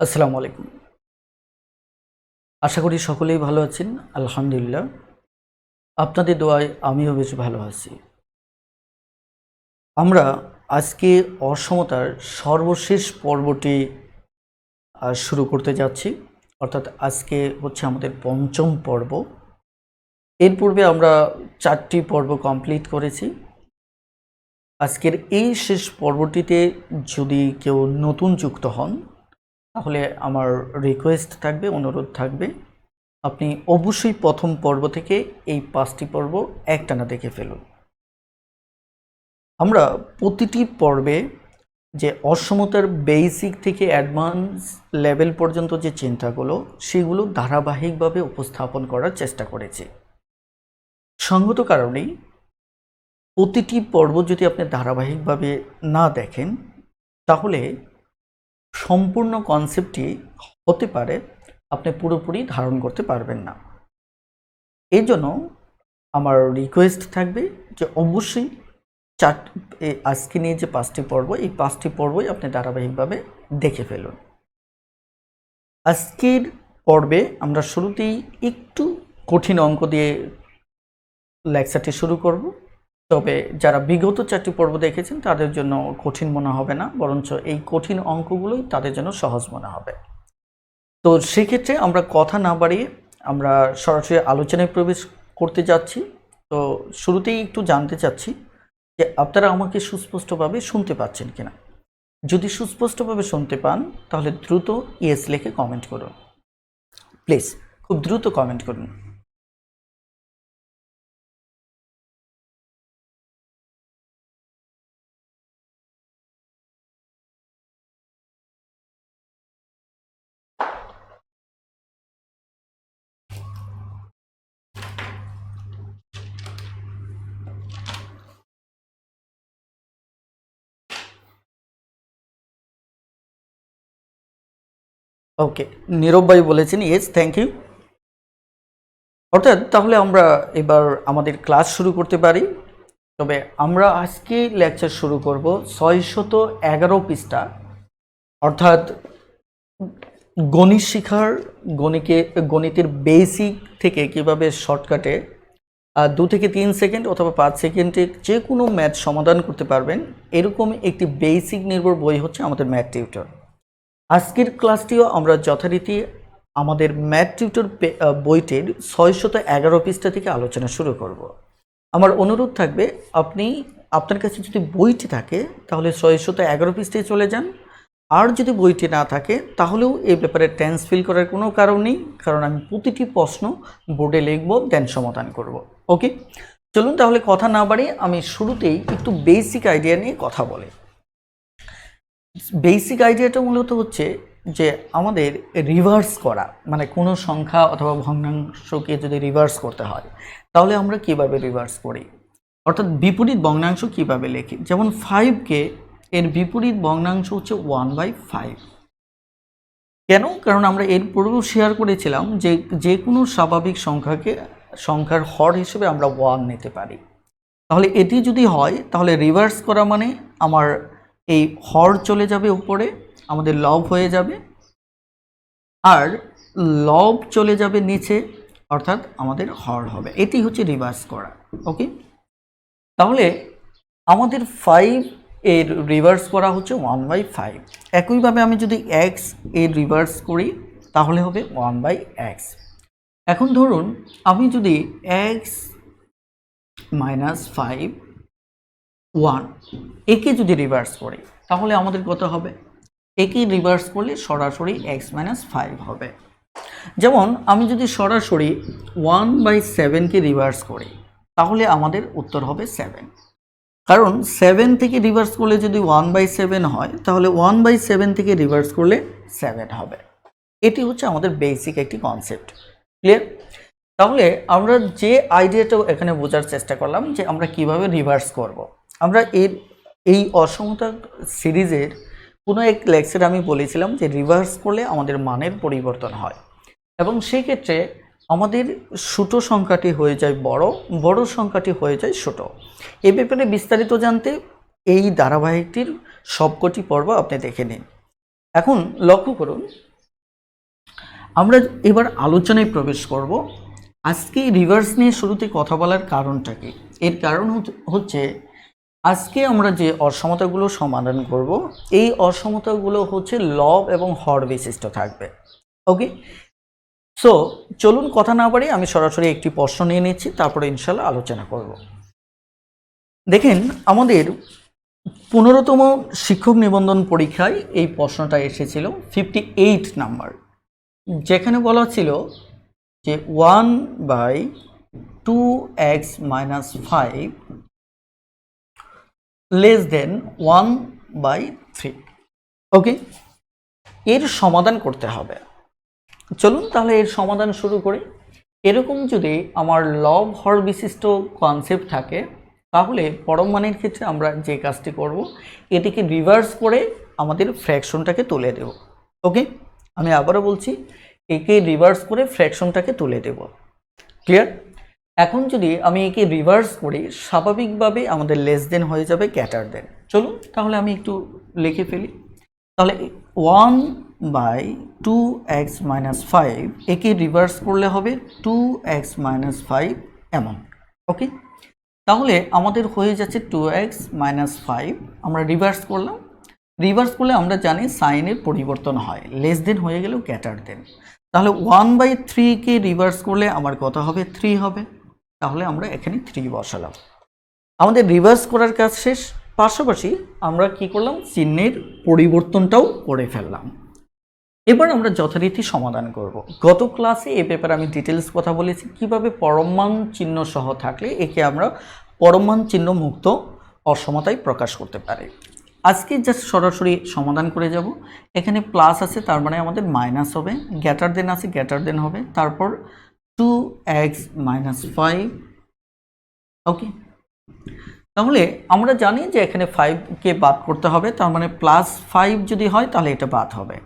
আসসালামু আলাইকুম। আশা করি সকলেই ভালো আছেন। আলহামদুলিল্লাহ। আপনাদের দোয়ায় আমিও বেশ ভালো আছি। আমরা আজকে অসমতার সর্বশেষ পর্বটি শুরু করতে যাচ্ছি। অর্থাৎ আজকে হচ্ছে আমাদের পঞ্চম পর্ব। এর পূর্বে আমরা 4টি পর্ব কমপ্লিট করেছি। আজকের এই শেষ পর্বটিতে যদি কেউ নতুন যুক্ত হন, তাহলে আমার রিকোয়েস্ট থাকবে, অনুরোধ থাকবে, আপনি অবশ্যই প্রথম পর্ব থেকে এই 5টি পর্ব একটানা দেখে ফেলুন। আমরা প্রতিটি পর্বে যে অসমতার বেসিক থেকে অ্যাডভান্স লেভেল পর্যন্ত যে চিন্তাগুলো, সেগুলো ধারাবাহিকভাবে উপস্থাপন করার চেষ্টা করেছি। সঙ্গত কারণেই প্রতিটি পর্ব যদি আপনি ধারাবাহিকভাবে না দেখেন, তাহলে সম্পূর্ণ কনসেপ্টটি হতে পারে আপনি পুরোপুরি ধারণ করতে পারবেন না। এই জন্য আমার রিকোয়েস্ট থাকবে যে অবশ্যই আজকে নিয়ে যে 5টি পর্ব, এই 5টি পর্বই আপনি ধারাবাহিকভাবে দেখে ফেলুন। আজকের পর্বে আমরা শুরুতেই একটু কঠিন অঙ্ক দিয়ে লেকচারটি শুরু করব। তবে যারা বিগত 4টি পর্ব দেখেছেন তাদের জন্য কঠিন মনে হবে না, বরঞ্চ এই কঠিন অঙ্কগুলোই তাদের জন্য সহজ মনে হবে। তো সেক্ষেত্রে আমরা কথা না বাড়িয়ে আমরা সরাসরি আলোচনায় প্রবেশ করতে যাচ্ছি। তো শুরুতেই একটু জানতে চাচ্ছি যে আপনারা আমাকে সুস্পষ্টভাবে শুনতে পাচ্ছেন কিনা। যদি সুস্পষ্টভাবে শুনতে পান তাহলে দ্রুত ইয়েস লিখে কমেন্ট করুন। প্লিজ খুব দ্রুত কমেন্ট করুন। ওকে, নীরব ভাই বলেছেন ইয়েস, থ্যাংক ইউ। অর্থাৎ তাহলে আমরা এবার আমাদের ক্লাস শুরু করতে পারি। তবে আমরা আজকে লেকচার শুরু করব 611 পৃষ্ঠা, অর্থাৎ গণিত শিখার গণিতের বেসিক থেকে কিভাবে শর্টকাটে 2 থেকে 3 সেকেন্ড অথবা 5 সেকেন্ডে যে কোনো ম্যাথ সমাধান করতে পারবেন, এরকম একটি বেসিক নির্ভর বই হচ্ছে আমাদের ম্যাথ টিউটর। আজকের ক্লাসটিও আমরা যথারীতি আমাদের ম্যাথ টিউটর বইটির 611 পৃষ্ঠা থেকে আলোচনা শুরু করব। আমার অনুরোধ থাকবে, আপনার কাছে যদি বইটি থাকে তাহলে 611 পৃষ্ঠায় চলে যান। আর যদি বইটি না থাকে তাহলেও এই ব্যাপারে টেন্স ফিল করার কোনো কারণ নেই, কারণ আমি প্রতিটি প্রশ্ন বোর্ডে লিখব, দেন সমাধান করব। ওকে, চলুন তাহলে কথা না বাড়িয়ে আমি শুরুতেই একটু বেসিক আইডিয়া নিয়ে কথা বলি। বেসিক আইডিয়াটা মূলত হচ্ছে যে আমাদের রিভার্স করা, মানে কোনো সংখ্যা অথবা ভগ্নাংশকে যদি রিভার্স করতে হয় তাহলে আমরা কিভাবে রিভার্স করি, অর্থাৎ বিপরীত ভগ্নাংশ কিভাবে লিখি। যেমন 5কে এর বিপরীত ভগ্নাংশ হচ্ছে 1/5। কেন? কারণ আমরা এর পূর্বেও শেয়ার করেছিলাম যে যে কোনো স্বাভাবিক সংখ্যার হর হিসেবে আমরা 1 নিতে পারি। তাহলে এটি যদি হয় তাহলে রিভার্স করা মানে আমার এই হর চলে যাবে উপরে, আমাদের লব হয়ে যাবে, আর লব চলে যাবে নিচে, অর্থাৎ আমাদের হর হবে। এটি হচ্ছে রিভার্স করা। ওকে, তাহলে আমাদের 5 এর রিভার্স করা হচ্ছে 1/5। একইভাবে আমি যদি x এর রিভার্স করি তাহলে হবে 1/x। এখন ধরুন আমি যদি x - 5 1 একে যদি রিভার্স করি তাহলে আমাদের কত হবে? একে রিভার্স করলে সরাসরি x - 5 হবে। যেমন আমি যদি সরাসরি 1/7কে রিভার্স করি তাহলে আমাদের উত্তর হবে 7, কারণ 7 থেকে রিভার্স করলে যদি 1/7 হয় তাহলে 1/7 থেকে রিভার্স করলে 7 হবে। এটি হচ্ছে আমাদের বেসিক একটি কনসেপ্ট। ক্লিয়ার? তাহলে আমরা যে আইডিয়াটাও এখানে বোঝার চেষ্টা করলাম যে আমরা কিভাবে রিভার্স করব। আমরা এই অসমতা সিরিজের কোনো এক লেকচারে আমি বলেছিলাম যে রিভার্স করলে আমাদের মানের পরিবর্তন হয়, এবং সেই ক্ষেত্রে আমাদের ছোট সংখ্যাটি হয়ে যায় বড়, বড় সংখ্যাটি হয়ে যায় ছোট। এ ব্যাপারে বিস্তারিত জানতে এই ধারাবাহিকটির সবকটি পর্ব আপনি দেখে নিন। এখন লক্ষ্য করুন, আমরা এবার আলোচনায় প্রবেশ করব। আজকে রিভার্স নিয়ে শুরুতে কথা বলার কারণটা কি? এর কারণ হচ্ছে আজকে আমরা যে অসমতাগুলো সমাধান করব, এই অসমতাগুলো হচ্ছে লব এবং হর বিশিষ্ট থাকবে। ওকে, সো চলুন কথা না বাড়িয়ে আমি সরাসরি একটি প্রশ্ন নিয়ে নিচ্ছি, তারপরে ইনশাল্লাহ আলোচনা করব। দেখেন, আমাদের 15তম শিক্ষক নিবন্ধন পরীক্ষায় এই প্রশ্নটা এসেছিল 58 নাম্বার, যেখানে বলা ছিল যে 1/2x - 5 লেস দেন 1/3। ওকে, এর সমাধান করতে হবে। চলুন তাহলে এর সমাধান শুরু করি। এরকম যদি আমার লব হর বিশিষ্ট কনসেপ্ট থাকে, তাহলে পরম মানের ক্ষেত্রে আমরা যে কাজটি করব, এটিকে রিভার্স করে আমাদের ফ্র্যাকশনটাকে তুলে দেব। ওকে, আমি আবারও বলছি, একে রিভার্স করে ফ্র্যাকশনটাকে তুলে দেব। ক্লিয়ার? এখন যদি আমি একে রিভার্স করি, স্বাভাবিকভাবে আমাদের লেস দেন হয়ে যাবে গ্রেটার দেন। চলুন তাহলে আমি একটু লিখে ফেলি। তাহলে 1/2x - 5 একে রিভার্স করলে হবে 2x - 5 এমন। ওকে, তাহলে আমাদের হয়ে যাচ্ছে 2x - 5। আমরা রিভার্স করলাম। রিভার্স করলে আমরা জানি সাইনের পরিবর্তন হয়, লেস দেন হয়ে গেলেও গ্রেটার দেন। তাহলে 1/3কে রিভার্স করলে আমার কত হবে? 3 হবে। তাহলে আমরা এখানে 3 বসালাম। আমাদের রিভার্স করার কাজ শেষ। পাশাপাশি আমরা কি করলাম? চিহ্নের পরিবর্তনটাও করে ফেললাম। এবার আমরা যথারীতি সমাধান করব। গত ক্লাসে এ ব্যাপারে আমি ডিটেলস কথা বলেছি, কিভাবে পরমাণ চিহ্ন সহ থাকলে একে আমরা পরমাণ চিহ্ন মুক্ত অসমতায় প্রকাশ করতে পারি। আজকে জাস্ট সরাসরি সমাধান করে যাব। এখানে প্লাস আছে, তার মানে আমাদের মাইনাস হবে। গ্রেটার দেন আছে, গ্রেটার দেন হবে। তারপর 2x - 5। ওকে, তাহলে আমরা জানি যে এখানে 5কে বাদ করতে হবে, তার মানে +5 যদি হয় তাহলে এটা বাদ হবে।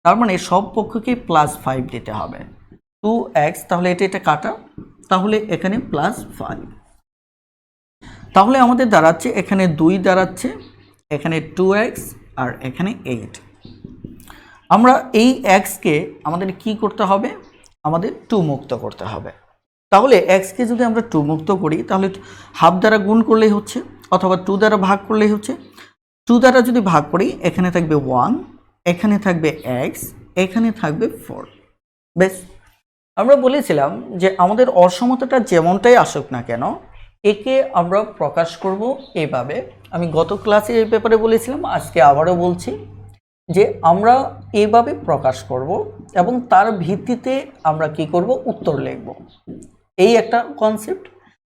তার মানে সব পক্ষকে +5 দিতে হবে। 2x, তাহলে এটা কাটা, তাহলে এখানে +5। তাহলে আমাদের দাঁড়াচ্ছে এখানে 2 দাঁড়াচ্ছে, এখানে 2x আর এখানে 8। আমরা এই xকে আমাদের কি করতে হবে? আমাদের 2 মুক্ত করতে হবে। তাহলে xকে যদি আমরা 2 মুক্ত করি, তাহলে হাফ দ্বারা গুণ করলেই হচ্ছে, অথবা 2 দ্বারা ভাগ করলেই হচ্ছে। 2 দ্বারা যদি ভাগ করি, এখানে থাকবে 1, এখানে থাকবে x, এখানে থাকবে 4। বেশ, আমরা বলেছিলাম যে আমাদের অসমতাটা যেমনটাই আসুক না কেন, একে আমরা প্রকাশ করব এভাবে। আমি গত ক্লাসে এই ব্যাপারে বলেছিলাম, আজকে আবারও বলছি যে আমরা এভাবে প্রকাশ করব এবং তার ভিত্তিতে আমরা কি করব? উত্তর লিখব। এই একটা কনসেপ্ট।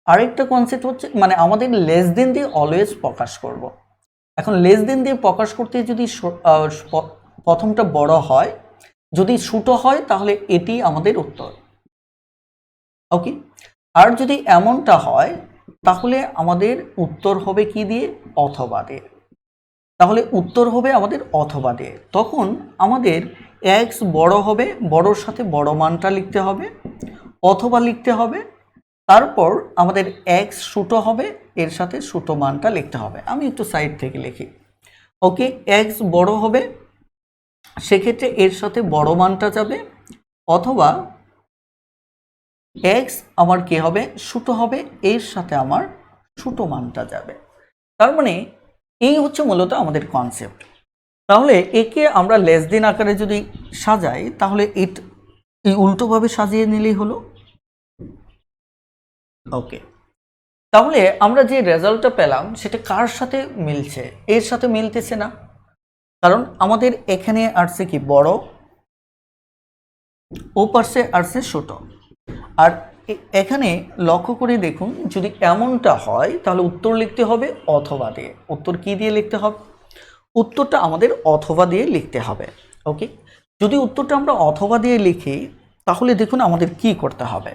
আরেকটা কনসেপ্ট হচ্ছে, মানে আমাদের লেস দেন দিয়ে অলওয়েজ প্রকাশ করব। এখন লেস দেন দিয়ে প্রকাশ করতে যদি প্রথমটা বড় হয়, যদি ছোট হয়, তাহলে এটি আমাদের উত্তর। ওকে, আর যদি এমনটা হয়, তাহলে আমাদের উত্তর হবে কি দিয়ে? অথবা দিয়ে। তাহলে উত্তর হবে আমাদের অথবা দিয়ে। তখন আমাদের x বড় হবে, বড়র সাথে বড় মানটা লিখতে হবে, অথবা লিখতে হবে। তারপর আমাদের x ছোট হবে, এর সাথে ছোট মানটা লিখতে হবে। আমি একটু সাইড থেকে লিখি। ওকে, x বড় হবে, সেক্ষেত্রে এর সাথে বড় মানটা যাবে, অথবা x আমার কি হবে? ছোট হবে, এর সাথে আমার ছোট মানটা যাবে। তার মানে এই হচ্ছে মূলত আমাদের কনসেপ্ট। তাহলে একে আমরা লেস দেন আকারে যদি সাজাই, তাহলে এই উল্টোভাবে সাজিয়ে নিলেই হলো। ওকে, তাহলে আমরা যে রেজাল্টটা পেলাম সেটা কার সাথে মিলছে? এর সাথে মিলতেছে না, কারণ আমাদের এখানে আসছে কি? বড়, ও পাশে আসছে ছোট। আর এখানে লক্ষ্য করে দেখুন, যদি এমনটা হয় তাহলে উত্তর লিখতে হবে অথবা দিয়ে। উত্তর কি দিয়ে লিখতে হবে? উত্তরটা আমাদের অথবা দিয়ে লিখতে হবে। ওকে, যদি উত্তরটা আমরা অথবা দিয়ে লিখি, তাহলে দেখুন আমাদের কি করতে হবে।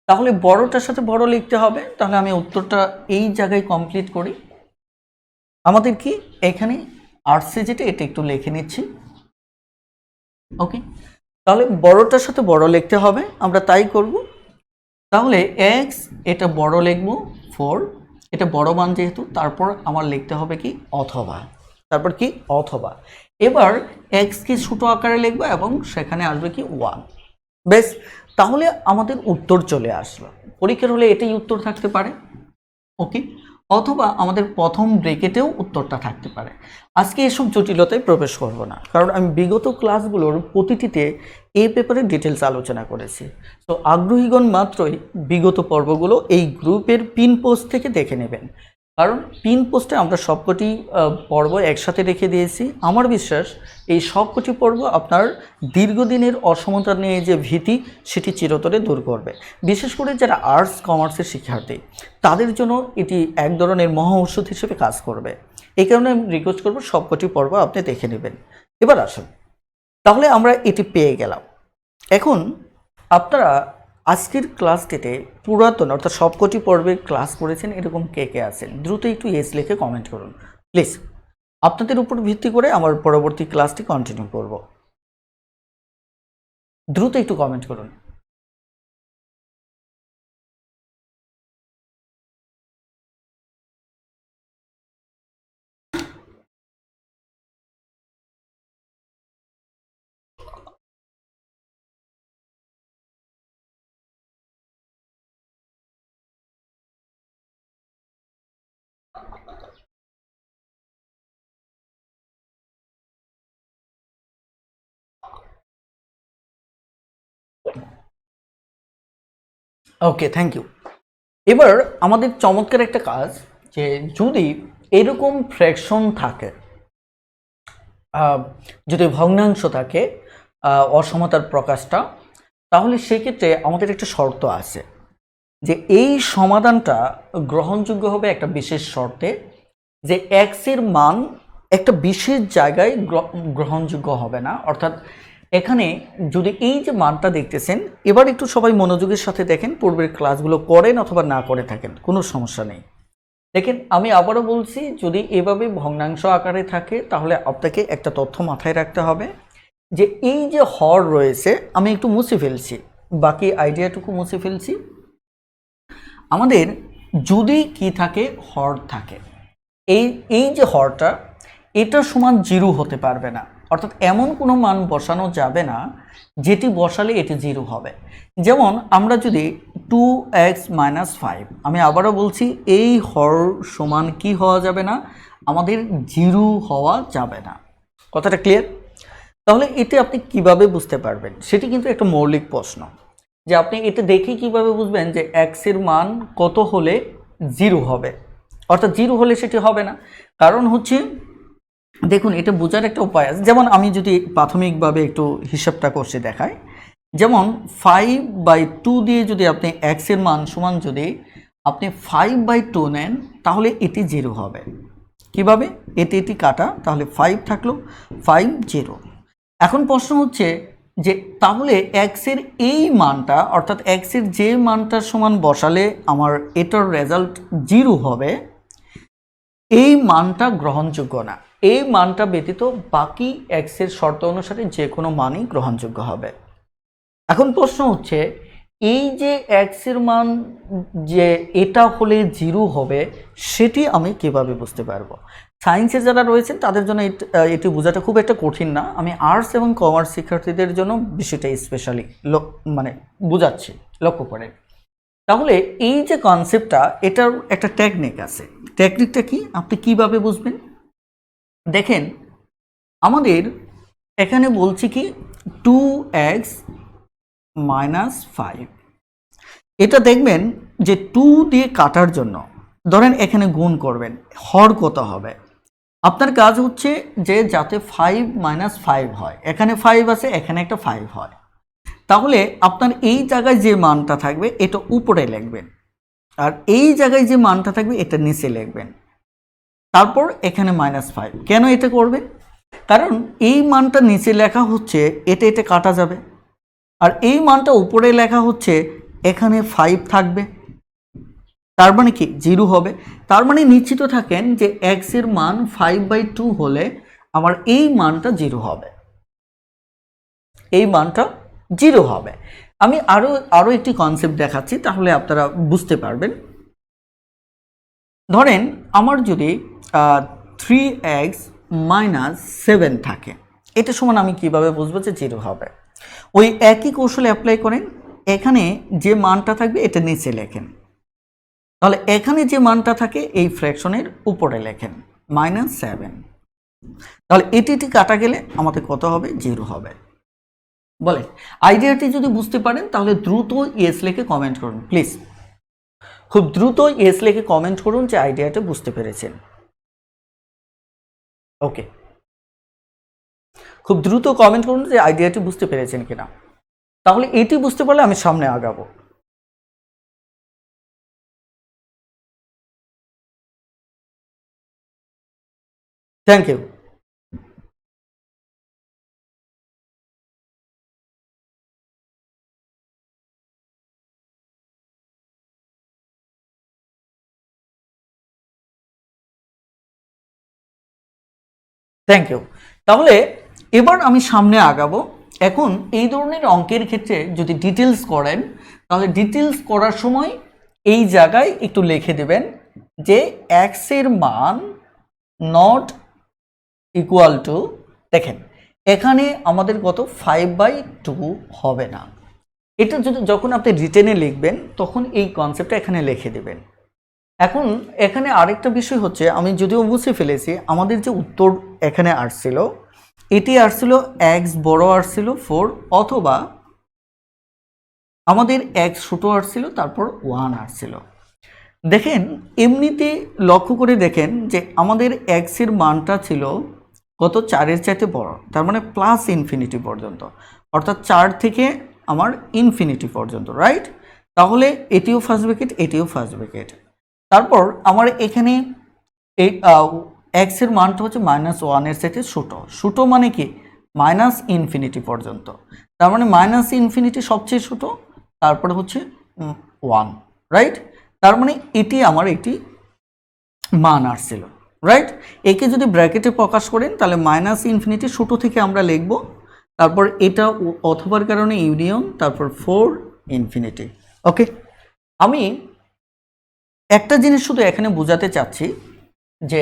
তাহলে বড়টার সাথে বড় লিখতে হবে। তাহলে আমি উত্তরটা এই জায়গায় কমপ্লিট করি। আমাদের কি এখানে আসছে যেটা, এটা একটু লিখে নিচ্ছি। ওকে, তাহলে বড়টার সাথে বড় লিখতে হবে, আমরা তাই করব। তাহলে এক্স এটা বড় লিখব 4, এটা বড় মান যেহেতু, তারপর আমার লিখতে হবে কি অথবা, তারপর কি অথবা। এবার এক্স কে ছোট আকারে লিখবো এবং সেখানে আসবে কি 1। বেশ, তাহলে আমাদের উত্তর চলে আসলো। পরীক্ষার হলে এটাই উত্তর থাকতে পারে, ওকে। অথবা আমাদের প্রথম ব্রেকেটেও উত্তরটা থাকতে পারে। আজকে এসব জটিলতায় প্রবেশ করব না, কারণ আমি বিগত ক্লাসগুলোর প্রতিটিতে এই পেপারে ডিটেলস আলোচনা করেছি। তো আগ্রহীগণ মাত্রই বিগত পর্বগুলো এই গ্রুপের পিন পোস্ট থেকে দেখে নেবেন, কারণ পিন পোস্টে আমরা সবকটি পর্ব একসাথে রেখে দিয়েছি। আমার বিশ্বাস এই সবকটি পর্ব আপনার দীর্ঘদিনের অসমতা নিয়ে যে ভীতি সেটি চিরতরে দূর করবে। বিশেষ করে যারা আর্টস কমার্সের শিক্ষার্থী তাদের জন্য এটি এক ধরনের মহা ঔষধ হিসেবে কাজ করবে। এই কারণে আমি রিকোয়েস্ট করবো সবকটি পর্ব আপনি দেখে নেবেন। এবার আসুন, তাহলে আমরা এটি পেয়ে গেলাম। এখন আপনারা আজকের ক্লাসটিতে পুরাতন অর্থাৎ সবকটি পর্বের ক্লাস করেছেন এরকম কে কে আছেন? দ্রুত একটু এস লিখে কমেন্ট করুন প্লিজ। আপনাদের উপর ভিত্তি করে আমার পরবর্তী ক্লাসটি কন্টিনিউ করব। দ্রুত একটু কমেন্ট করুন। ওকে, থ্যাংক ইউ। এবার আমাদের চমৎকার একটা কাজ, যে যদি এরকম ফ্র্যাকশন থাকে, যদি ভগ্নাংশ থাকে অসমতার প্রকাশটা, তাহলে সেক্ষেত্রে আমাদের একটা শর্ত আছে যে এই সমাধানটা গ্রহণযোগ্য হবে একটা বিশেষ শর্তে, যে এক্স এর মান একটা বিশেষ জায়গায় গ্রহণযোগ্য হবে না। অর্থাৎ এখানে যদি এই যে মানটা দেখতেছেন, এবার একটু সবাই মনোযোগের সাথে দেখেন, পূর্বের ক্লাসগুলো করেন অথবা না করে থাকেন, কোনো সমস্যা নেই। দেখেন, আমি আবারও বলছি, যদি এভাবে ভগ্নাংশ আকারে থাকে তাহলে আপনাকে একটা তথ্য মাথায় রাখতে হবে, যে এই যে হর রয়েছে, আমি একটু মুছে ফেলছি, বাকি আইডিয়াটুকু মুছে ফেলছি। আমাদের যদি কি থাকে, হর থাকে, এই যে হরটা, এটা সমান 0 হতে পারবে না। অর্থাৎ এমন কোনো মান বসানো যাবে না যেটি বসালে এটি 0 হবে। যেমন আমরা যদি 2x - 5, আমি আবারও বলছি, এই হর সমান কি হওয়া যাবে না, আমাদের 0 হওয়া যাবে না। কথাটা ক্লিয়ার? তাহলে এটি আপনি কিভাবে বুঝতে পারবেন, সেটি কিন্তু একটা মৌলিক প্রশ্ন, যে আপনি এটা দেখে কিভাবে বুঝবেন যে x এর মান কত হলে 0 হবে। অর্থাৎ 0 হলে সেটি হবে না, কারণ হচ্ছে দেখুন, এটা বোঝার একটা উপায় আছে। যেমন আমি যদি প্রাথমিকভাবে একটু হিসাবটা করছি দেখাই, যেমন 5/2 দিয়ে যদি আপনি x এর মান সমান যদি আপনি 5/2 নেন, তাহলে এটি 0 হবে। কিভাবে? এটি কাটা, তাহলে 5 থাকলো, 5 0। এখন প্রশ্ন হচ্ছে যে তাহলে x এর এই মানটা, অর্থাৎ x এর যে মানটার সমান বসালে আমার এটার রেজাল্ট 0 হবে, এই মানটা গ্রহণযোগ্য না। এই মানটা ব্যতীত বাকি x এর শর্ত অনুসারে যে কোনো মানই গ্রহণযোগ্য হবে। এখন প্রশ্ন হচ্ছে, এই যে x এর মান যে এটা হলে 0 হবে, সেটি আমি কিভাবে বুঝতে পারবো? সায়েন্সে যারা রয়েছেন তাদের জন্য এটি বোঝাটা খুব একটা কঠিন না। আমি আর্টস এবং কমার্স শিক্ষার্থীদের জন্য বিষয়টা স্পেশালি বোঝাচ্ছি, লক্ষ্য করে। তাহলে এই যে কনসেপ্টটা, এটার একটা টেকনিক আছে। টেকনিকটা কি, আপনি কিভাবে বুঝবেন? দেখেন, আমাদের এখানে বলছি কি 2x - 5, এটা দেখবেন যে 2 দিয়ে কাটার জন্য ধরেন এখানে গুণ করবেন, হর কত হবে? আপনার কাজ হচ্ছে যে যাতে 5 - 5 হয়, এখানে 5 আছে, এখানে একটা 5 হয়, তাহলে আপনার এই জায়গায় যে মানটা থাকবে এটা উপরে লিখবেন, আর এই জায়গায় যে মানটা থাকবে এটা নিচে লিখবেন, তারপর এখানে -5। কেন এটা করবেন? কারণ এই মানটা নিচে লেখা হচ্ছে, এটা কাটা যাবে, আর এই মানটা উপরে লেখা হচ্ছে, এখানে 5 থাকবে, তার মানে কি 0 হবে। তার মানে নিশ্চিত থাকেন যে x এর মান 5/2 হলে আমার এই মানটা 0 হবে। এই মানটা 0 হবে। আমি আরও একটি কনসেপ্ট দেখাচ্ছি, তাহলে আপনারা বুঝতে পারবেন। ধরেন আমার যদি 3x - 7 থাকে, এটা সমান আমি কিভাবে বুঝবো যে 0 হবে? ওই একই কৌশলে অ্যাপ্লাই করেন। এখানে যে মানটা থাকবে এটা নিচে লেখেন, তাহলে এখানে যে মানটা থাকে এই ফ্র্যাকশনের উপরে লেখেন -7। তাহলে এটি কাটা গেলে আমাদের কত হবে? 0 হবে। বলে আইডিয়াটি যদি বুঝতে পারেন তাহলে দ্রুত ইয়েস লিখে কমেন্ট করুন প্লিজ। খুব দ্রুত ইয়েস লিখে কমেন্ট করুন যে আইডিয়াটা বুঝতে পেরেছেন। ওকে, খুব দ্রুত কমেন্ট করুন যে আইডিয়াটি বুঝতে পেরেছেন কিনা। তাহলে এটি বুঝতে পারলে আমি সামনে আগাবো। Thank you. Thank you. তাহলে এবার আমি সামনে আগাবো। এখন এই ধরনের অঙ্কের ক্ষেত্রে যদি ডিটেলস করেন, তাহলে ডিটেলস করার সময় এই জায়গায় একটু লিখে দেবেন যে x এর মান নট ইকুয়াল টু, দেখেন এখানে আমাদের কত 5/2 হবে না। এটা যখন আপনি রিটেনে লিখবেন তখন এই কনসেপ্টটা এখানে লিখে দেবেন। এখন এখানে আরেকটা বিষয় হচ্ছে, আমি যদিও বুঝে ফেলেছি আমাদের যে উত্তর এখানে আসছিল, এটি আসছিল x বড় আসছিল 4, অথবা আমাদের x ছোট আসছিল তারপর 1 আসছিল। দেখেন এমনিতে লক্ষ্য করে দেখেন যে আমাদের x এর মানটা ছিল কত? 4-এর চাইতে বড়, তার মানে প্লাস ইনফিনিটি পর্যন্ত, অর্থাৎ 4 থেকে আমার ইনফিনিটি পর্যন্ত, রাইট? তাহলে এটিও ফার্স্ট ব্র্যাকেট, এটিও ফার্স্ট ব্র্যাকেট। তারপর আমার এখানে এই x এর মানটা হচ্ছে -1-এর চাইতে ছোট। ছোট মানে কি? মাইনাস ইনফিনিটি পর্যন্ত, তার মানে মাইনাস ইনফিনিটি সবচেয়ে ছোট, তারপরে হচ্ছে 1, রাইট? তার মানে এটি আমার একটি মান আসছিল, রাইট? একে যদি ব্র্যাকেটে প্রকাশ করেন তাহলে মাইনাস ইনফিনিটি ছোট থেকে আমরা লিখব, তারপর এটা অথবার কারণে ইউনিয়ন, তারপর 4 ইনফিনিটি। ওকে, আমি একটা জিনিস শুধু এখানে বোঝাতে চাচ্ছি যে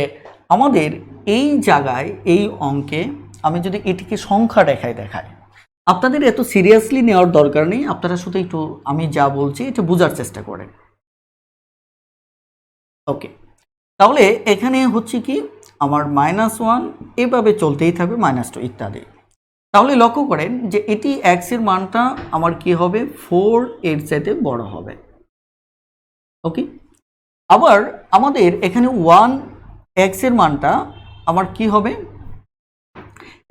আমাদের এই জায়গায় এই অঙ্কে আমি যদি এটিকে সংখ্যা দেখাই, আপনাদের এত সিরিয়াসলি নেওয়ার দরকার নেই, আপনারা শুধু একটু আমি যা বলছি এটা বোঝার চেষ্টা করেন। ওকে, তাহলে এখানে হচ্ছে কি আমার -1 এভাবে চলতেই থাকবে, -2 ইত্যাদি। তাহলে লক্ষ্য করেন যে এটি x এর মানটা আমার কি হবে? 4 এর চাইতে বড় হবে। ওকে, আবার আমাদের এখানে 1x এর মানটা আমার কি হবে?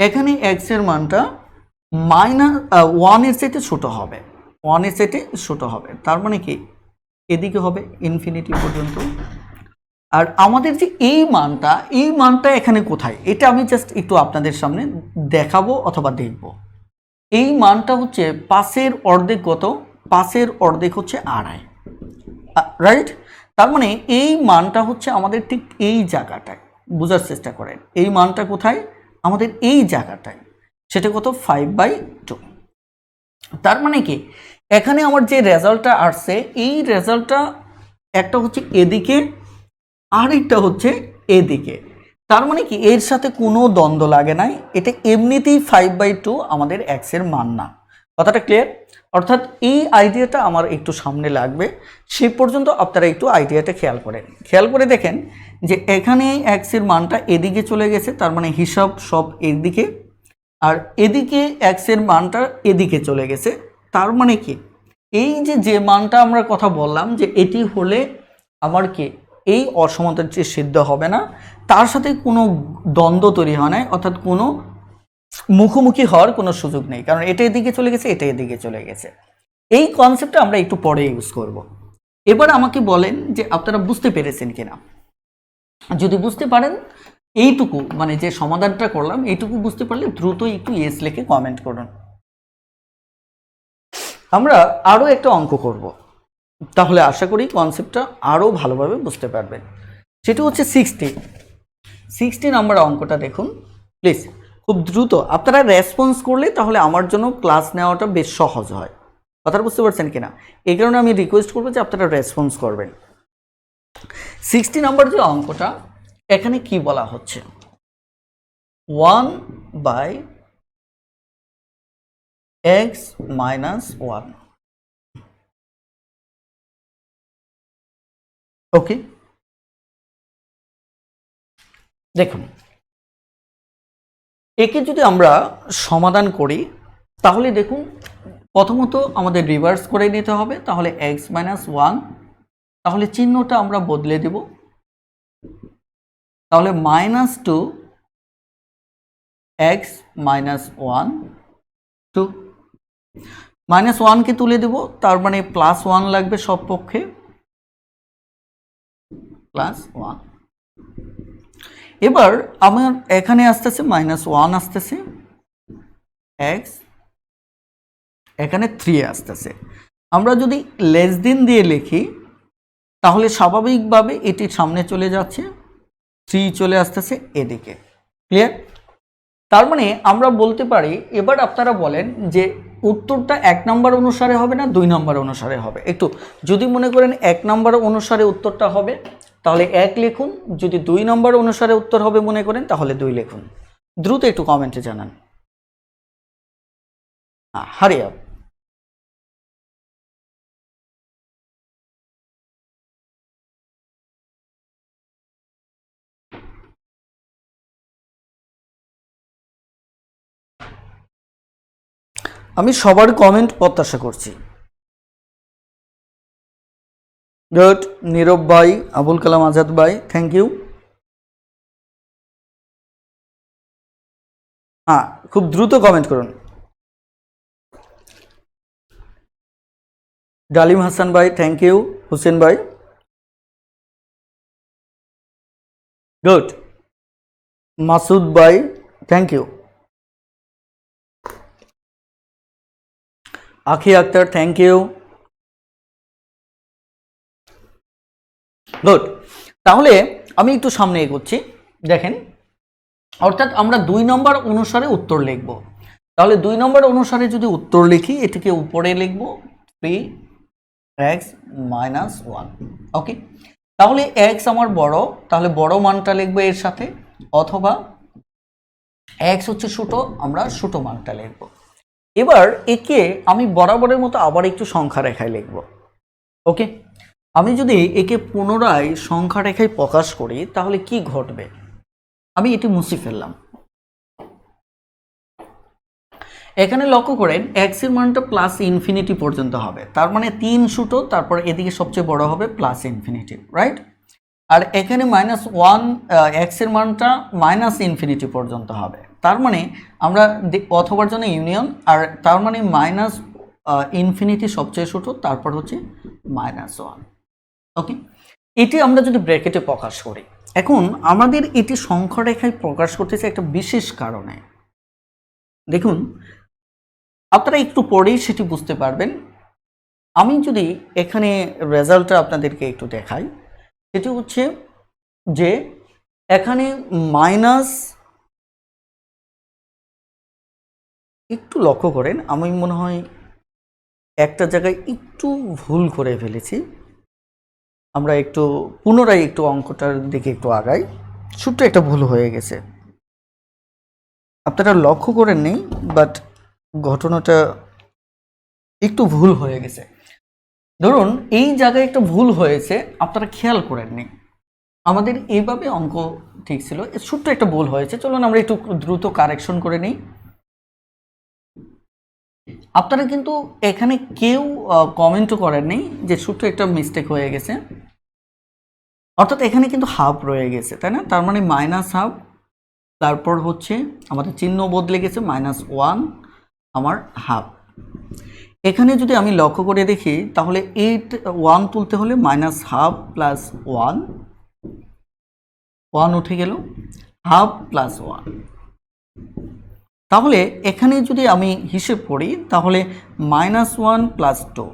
এখানে x এর মানটা -1 এর চাইতে ছোট হবে, 1 এর চাইতে ছোট হবে, তার মানে কি এদিকে হবে ইনফিনিটি পর্যন্ত। আর আমাদের যে এই মানটা এখানে কোথায়, এটা আমি জাস্ট একটু আপনাদের সামনে দেখাবো অথবা দেখব। এই মানটা হচ্ছে 5-এর অর্ধেক, কত? 5-এর অর্ধেক হচ্ছে 2.5, রাইট? তার মানে এই মানটা হচ্ছে আমাদের ঠিক এই জায়গাটায়, বোঝার চেষ্টা করেন এই মানটা কোথায়? আমাদের এই জায়গাটায়, সেটা কত? 5/2। তার মানে কি এখানে আমার যে রেজাল্টটা আসছে, এই রেজাল্টটা একটা হচ্ছে এদিকে, আরেকটা হচ্ছে এদিকে। তার মানে কি এর সাথে কোনো দ্বন্দ্ব লাগে নাই, এটা এমনিতেই 5/2 আমাদের x এর মান না। কথাটা ক্লিয়ার? অর্থাৎ এই আইডিয়াটা আমার একটু সামনে লাগবে, সে পর্যন্ত আপনারা একটু আইডিয়াটা খেয়াল করে দেখেন যে এখানে x এর মানটা এদিকে চলে গেছে, তার মানে হিসাব সব এদিকে, আর এদিকে x এর মানটা এদিকে চলে গেছে। তার মানে কি এই যে মানটা আমরা কথা বললাম যে এটি হলে আমার কি এই অসমান্তরালটি সিদ্ধ হবে না, তার সাথে কোনো দ্বন্দ্ব তৈরি হয় না, অর্থাৎ কোনো মুখোমুখি হওয়ার কোনো সুযোগ নেই, কারণ এটা এদিকে চলে গেছে, এটা এদিকে চলে গেছে। এই কনসেপ্টটা আমরা একটু পরে ইউজ করব। এবার আমাকে বলেন যে আপনারা বুঝতে পেরেছেন কিনা। যদি বুঝতে পারেন, এইটুকু মানে যে সমাধানটা করলাম এইটুকু বুঝতে পারলে দ্রুত একটু ইয়েস লিখে কমেন্ট করুন। আমরা আরও একটা অঙ্ক করব, তাহলে আশা করি কনসেপ্টটা আরও ভালোভাবে বুঝতে পারবেন। সেটা হচ্ছে 60 নাম্বার অঙ্কটা দেখুন প্লিজ, খুব দ্রুত আপনারা রেসপন্স করলে তাহলে আমার জন্য ক্লাস নেওয়াটা বেশ সহজ হয়। কথা বুঝতে পারছেন কিনা? এই কারণে আমি রিকোয়েস্ট করবো যে আপনারা রেসপন্স করবেন। 60 নম্বর যে অঙ্কটা, এখানে কি বলা হচ্ছে, 1/x - 1। ওকে, দেখুন একে যদি আমরা সমাধান করি তাহলে দেখুন প্রথমত আমাদের রিভার্স করে নিতে হবে, তাহলে x - 1, তাহলে চিহ্নটা আমরা বদলে দেব, তাহলে -2x - 1 2 -1 কে তুলে দেব, তার মানে +1 লাগবে সব পক্ষে, +1। এবার আমার এখানে আসতেছে -1 আসতেছে, x এখানে 3 আসতেছে। আমরা যদি লেস দেন দিয়ে লিখি তাহলে স্বাভাবিকভাবে এটি সামনে চলে যাচ্ছে, 3 চলে আসতেছে এদিকে। ক্লিয়ার? তার মানে আমরা বলতে পারি, এবার আপনারা বলেন যে উত্তরটা 1 নম্বর অনুসারে হবে না 2 নম্বর অনুসারে হবে। একটু যদি মনে করেন 1 নম্বর অনুসারে উত্তরটা হবে তাহলে 1 লিখুন, যদি 2 নম্বর অনুসারে উত্তর হবে মনে করেন তাহলে 2 লিখুন। দ্রুত একটু কমেন্টে জানান। Hurry up. আমি সবার কমেন্ট প্রত্যাশা করছি। গুড, নীরব ভাই, আবুল কালাম আজাদ ভাই, থ্যাংক ইউ। হ্যাঁ, খুব দ্রুত কমেন্ট করুন। ডালিম হাসান ভাই, থ্যাংক ইউ। হুসেন ভাই, গুড। মাসুদ ভাই, থ্যাংক ইউ। আখি আক্তার, থ্যাংক ইউ। গুড, তাহলে আমি একটু সামনে এগোচ্ছি। দেখেন, অর্থাৎ আমরা 2 নম্বর অনুসারে উত্তর লিখব। তাহলে 2 নম্বর অনুসারে যদি উত্তর লিখি এটিকে উপরে লিখব 3x - 1। ওকে, তাহলে x আমার বড়, তাহলে বড় মানটা লিখবো এর সাথে, অথবা x হচ্ছে ছোট, আমরা ছোট মানটা লিখব। এবার একে আমি বরাবরের মতো আবার একটু সংখ্যা রেখায় লিখব। ওকে, আমি যদি একে পুনরায় সংখ্যা রেখায় প্রকাশ করি তাহলে কি ঘটবে, আমি এটি মুছে ফেললাম। এখানে লক্ষ্য করেন x এর মানটা +∞ পর্যন্ত হবে, তার মানে 3 ছোট, তারপর এদিকে সবচেয়ে বড় হবে +∞, রাইট? আর এখানে -1 x এর মানটা -∞ পর্যন্ত হবে, তার মানে আমরা অথবার জন্য ইউনিয়ন, আর তার মানে -∞ সবচেয়ে ছোট, তারপর হচ্ছে -1। ওকে, এটি আমরা যদি ব্র্যাকেটে প্রকাশ করি, এখন আমাদের এটি সংখ্যা রেখায় প্রকাশ করতেছে একটা বিশেষ কারণে। দেখুন, আপনারা একটু পরেই সেটি বুঝতে পারবেন। আমি যদি এখানে রেজাল্টটা আপনাদেরকে একটু দেখাই, সেটি হচ্ছে যে এখানে মাইনাস, একটু লক্ষ্য করেন, আমি মনে হয় একটা জায়গায় একটু ভুল করে ফেলেছি। আমরা একটু পুনরায় একটু অঙ্কটার দিকে একটু আগাই, ছোট্ট একটা ভুল হয়ে গেছে, আপনারা লক্ষ্য করেননি, বাট ঘটনাটা একটু ভুল হয়ে গেছে। ধরুন এই জায়গায় একটা ভুল হয়েছে, আপনারা খেয়াল করেননি, আমাদের এইভাবে অঙ্ক ঠিক ছিল, ছোট্ট একটা ভুল হয়েছে। চলুন আমরা একটু দ্রুত কারেকশন করে নিই। আপনারা কিন্তু এখানে কেউ কমেন্টও করেননি যে ছোট্ট একটা মিস্টেক হয়ে গেছে, অর্থাৎ এখানে কিন্তু হাফ রয়ে গেছে, তাই না? তার মানে -1/2, তারপর হচ্ছে আমাদের চিহ্ন বদলে গেছে -1 আমার হাফ। এখানে যদি আমি লক্ষ্য করে দেখি তাহলে 1 তুলতে হলে -1/2 + 1 উঠে গেল, হাফ + 1। তাহলে এখানে যদি আমি হিসেব করি তাহলে -1 + 2।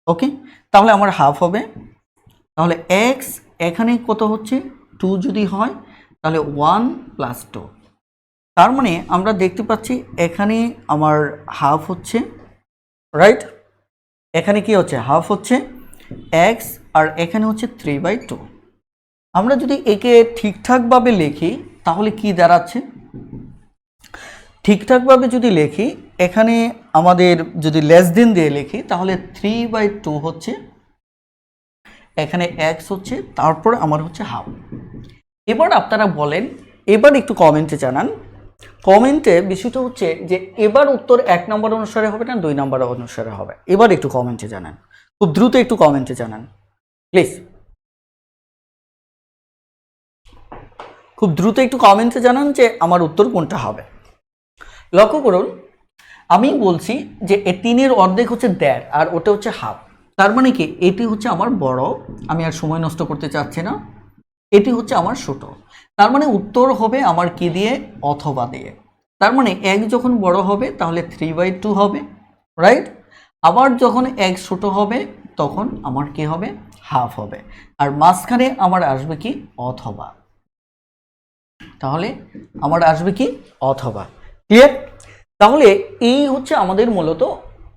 ওকে, তাহলে আমার হাফ হবে। তাহলে x এখানে কত হচ্ছে, 2 যদি হয় তাহলে 1 + 2, তার মানে আমরা দেখতে পাচ্ছি এখানে আমার হাফ হচ্ছে, রাইট, এখানে কি হচ্ছে হাফ হচ্ছে এক্স, আর এখানে হচ্ছে 3/2। আমরা যদি একে ঠিকঠাকভাবে লিখি তাহলে কি দাঁড়াচ্ছে, ঠিকঠাকভাবে যদি লিখি এখানে আমাদের যদি লেস দেন দিয়ে লিখি তাহলে 3/2 হচ্ছে, এখানে এক্স হচ্ছে, তারপর আমার হচ্ছে হাফ। এবার আপনারা বলেন, এবার একটু কমেন্টে জানান, কমেন্টে বিষয়টা হচ্ছে যে এবার উত্তর 1 নম্বর অনুসারে হবে না 2 নম্বর অনুসারে হবে, এবার একটু কমেন্টে জানান, খুব দ্রুত একটু কমেন্টে জানান প্লিজ, খুব দ্রুত একটু কমেন্টে জানান যে আমার উত্তর কোনটা হবে। লক্ষ্য করুন আমি বলছি যে 3 অর্ধেক হচ্ছে 1.5 আর ওটা হচ্ছে হাফ, তার মানে কি এটি হচ্ছে আমার বড়, আমি আর সময় নষ্ট করতে চাচ্ছি না, এটি হচ্ছে আমার ছোট, তার মানে উত্তর হবে আমার কি দিয়ে, অথবা দিয়ে। তার মানে এক যখন বড় হবে তাহলে 3/2 হবে, রাইট, আবার যখন এক ছোট হবে তখন আমার কি হবে, হাফ হবে, আর মাঝখানে আমার আসবে কি, অথবা, তাহলে আমার আসবে কি, অথবা। ক্লিয়ার? তাহলে এই হচ্ছে আমাদের মূলত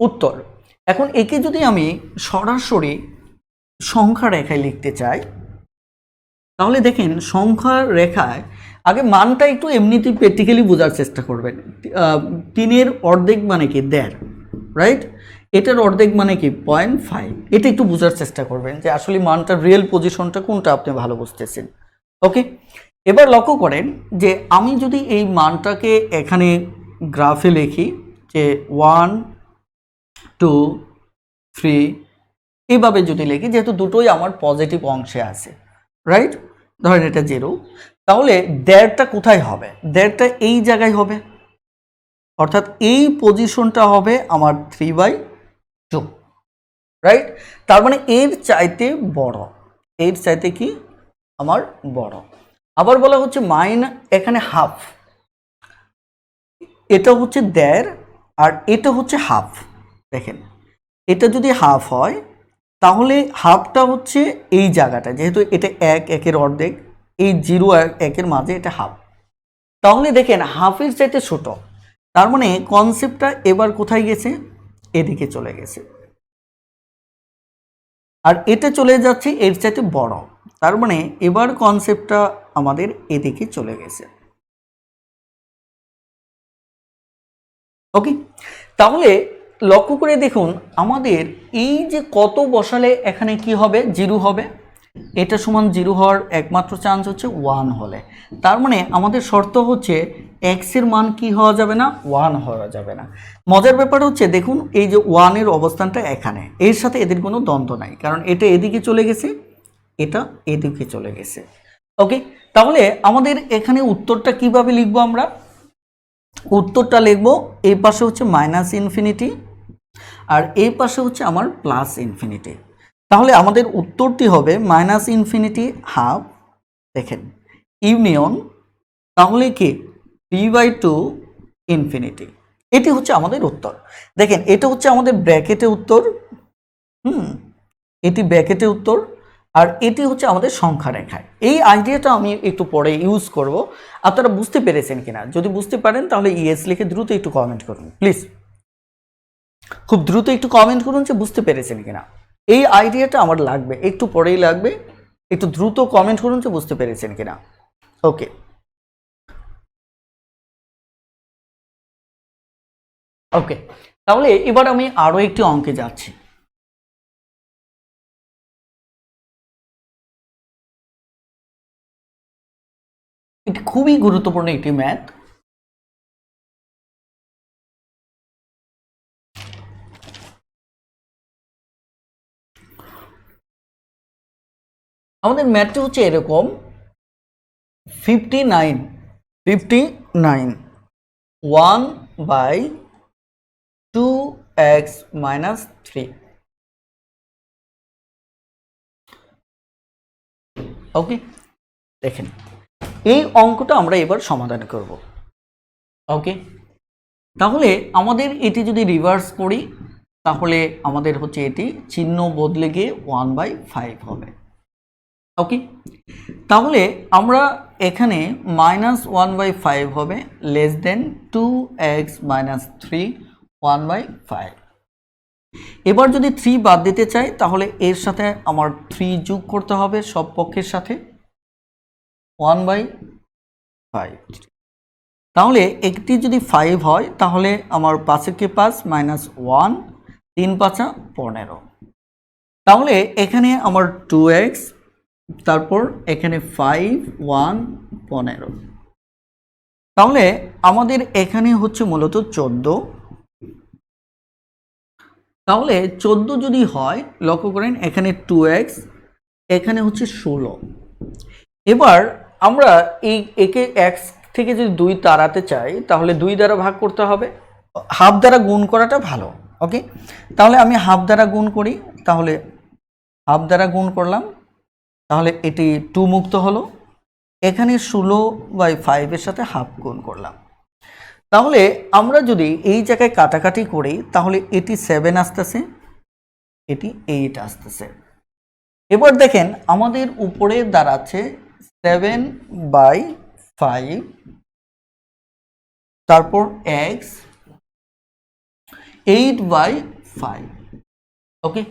উত্তর। এখন একে যদি আমি সরাসরি সংখ্যা রেখায় লিখতে চাই তাহলে দেখেন সংখ্যা রেখায় আগে মানটা একটু এমনিতেই প্র্যাকটিক্যালি বোঝার চেষ্টা করবেন। 3 অর্ধেক মানে কি 1.5, রাইট, এটার অর্ধেক মানে কি 0.5, এটা একটু বোঝার চেষ্টা করবেন যে আসলে মানটার রিয়েল পজিশনটা কোনটা আপনি ভালো বুঝতেছেন। ওকে, এবার লক্ষ্য করেন যে আমি যদি এই মানটাকে এখানে গ্রাফে লিখি যে 1 2 3 এইভাবে যদি লিখি, যেহেতু দুটোই আমার পজিটিভ অংশে আছে, রাইট, ধরেন এটা 0, তাহলে 1.5টা কোথায় হবে, 1.5টা এই জায়গায় হবে, অর্থাৎ এই পজিশনটা হবে আমার 3/2, রাইট, তার মানে এর চাইতে বড়, এর চাইতে কি আমার বড়। আবার বলা হচ্ছে এখানে হাফ, এটা হচ্ছে 1.5 আর এটা হচ্ছে হাফ, দেখেন এটা যদি হাফ হয় তাহলে হাফটা হচ্ছে এই জায়গাটা, যেহেতু এটা 1 অর্ধেক, এই 0 আর 1 মাঝে এটা হাফ, তাহলে দেখেন হাফের চাইতে ছোট, তার মানে কনসেপ্টটা এবার কোথায় গেছে, এদিকে চলে গেছে, আর এটা চলে যাচ্ছে এর চাইতে বড়, তার মানে এবার কনসেপ্টটা আমাদের এদিকে চলে গেছে। ওকে, তাহলে লক্ষ্য করে দেখুন আমাদের এই যে কত বসালে এখানে কি হবে, 0 হবে, এটা সমান 0 হওয়ার একমাত্র চান্স হচ্ছে 1 হলে, তার মানে আমাদের শর্ত হচ্ছে x এর মান কি হওয়া যাবে না, 1 হওয়া যাবে না। মজার ব্যাপার হচ্ছে দেখুন এই যে 1 এর অবস্থানটা এখানে, এর সাথে এদের কোনো দ্বন্দ্ব নাই, কারণ এটা এদিকে চলে গেছে, এটা এদিকে চলে গেছে। ওকে, তাহলে আমাদের এখানে উত্তরটা কিভাবে লিখবো, আমরা উত্তরটা লিখব এই পাশে হচ্ছে -∞ আর এই পাশে হচ্ছে আমার +∞। তাহলে আমাদের উত্তরটি হবে -∞ হাফ, দেখেন ইউনিয়ন, তাহলে কি 3/2 ইনফিনিটি, এটি হচ্ছে আমাদের উত্তর। দেখেন এটা হচ্ছে আমাদের ব্র্যাকেটে উত্তর, এটি ব্র্যাকেটে উত্তর, আর এটি হচ্ছে আমাদের সংখ্যা রেখায়। এই আইডিয়াটা আমি একটু পরে ইউজ করব, আপনারা বুঝতে পেরেছেন কিনা, যদি বুঝতে পারেন তাহলে ইয়েস লিখে দ্রুত একটু কমেন্ট করুন প্লিজ, খুব দ্রুত একটু কমেন্ট করুন যে বুঝতে পেরেছেন কিনা, এই আইডিয়াটা আমার লাগবে, একটু পরেই লাগবে, একটু দ্রুত কমেন্ট করুন যে বুঝতে পেরেছেন কিনা। ওকে, ওকে, তাহলে এবার আমি আরো একটি অঙ্কে যাচ্ছি। এটি খুবই গুরুত্বপূর্ণ একটি ম্যাথ। আমাদের ম্যাথটি হচ্ছে এরকম 59 1/2x - 3। ওকে, দেখেন এই অঙ্কটা আমরা এবার সমাধান করব। ওকে, তাহলে আমাদের এটি যদি রিভার্স করি তাহলে আমাদের হচ্ছে এটি চিহ্ন বদলে গিয়ে 1/5 হবে। ওকে, তাহলে আমরা এখানে -1/5 হবে লেস দেন 2x - 3 1/5। এবার যদি 3 বাদ দিতে চাই তাহলে এর সাথে আমার 3 যোগ করতে হবে সব পক্ষের সাথে 1/5। তাহলে একটি যদি 5 হয় তাহলে আমার 5 - 5 -1 3 × 5 = 15। তাহলে এখানে আমার 2x, তারপর এখানে 5 1 15। তাহলে আমাদের এখানে হচ্ছে মূলত 14। তাহলে 14 যদি হয়, লক্ষ্য করেন এখানে 2x, এখানে হচ্ছে 16। এবার আমরা একে x থেকে যদি 2 তাড়াতে চাই তাহলে 2 দ্বারা ভাগ করতে হবে, হাফ দ্বারা গুণ করাটা ভালো। ওকে, তাহলে আমি হাফ দ্বারা গুণ করি, তাহলে হাফ দ্বারা গুণ করলাম, তাহলে এটি 2 মুক্ত হলো। এখানে 16/5 এর সাথে হাফ গুণ করলাম, তাহলে আমরা যদি এই জায়গায় কাটাকাটি করি তাহলে এটি 7 আসতেছে, এটি 8 আসতেছে। এবার দেখেন আমাদের উপরে দাঁড়াচ্ছে 7/5, তারপর x 8/5। ওকে,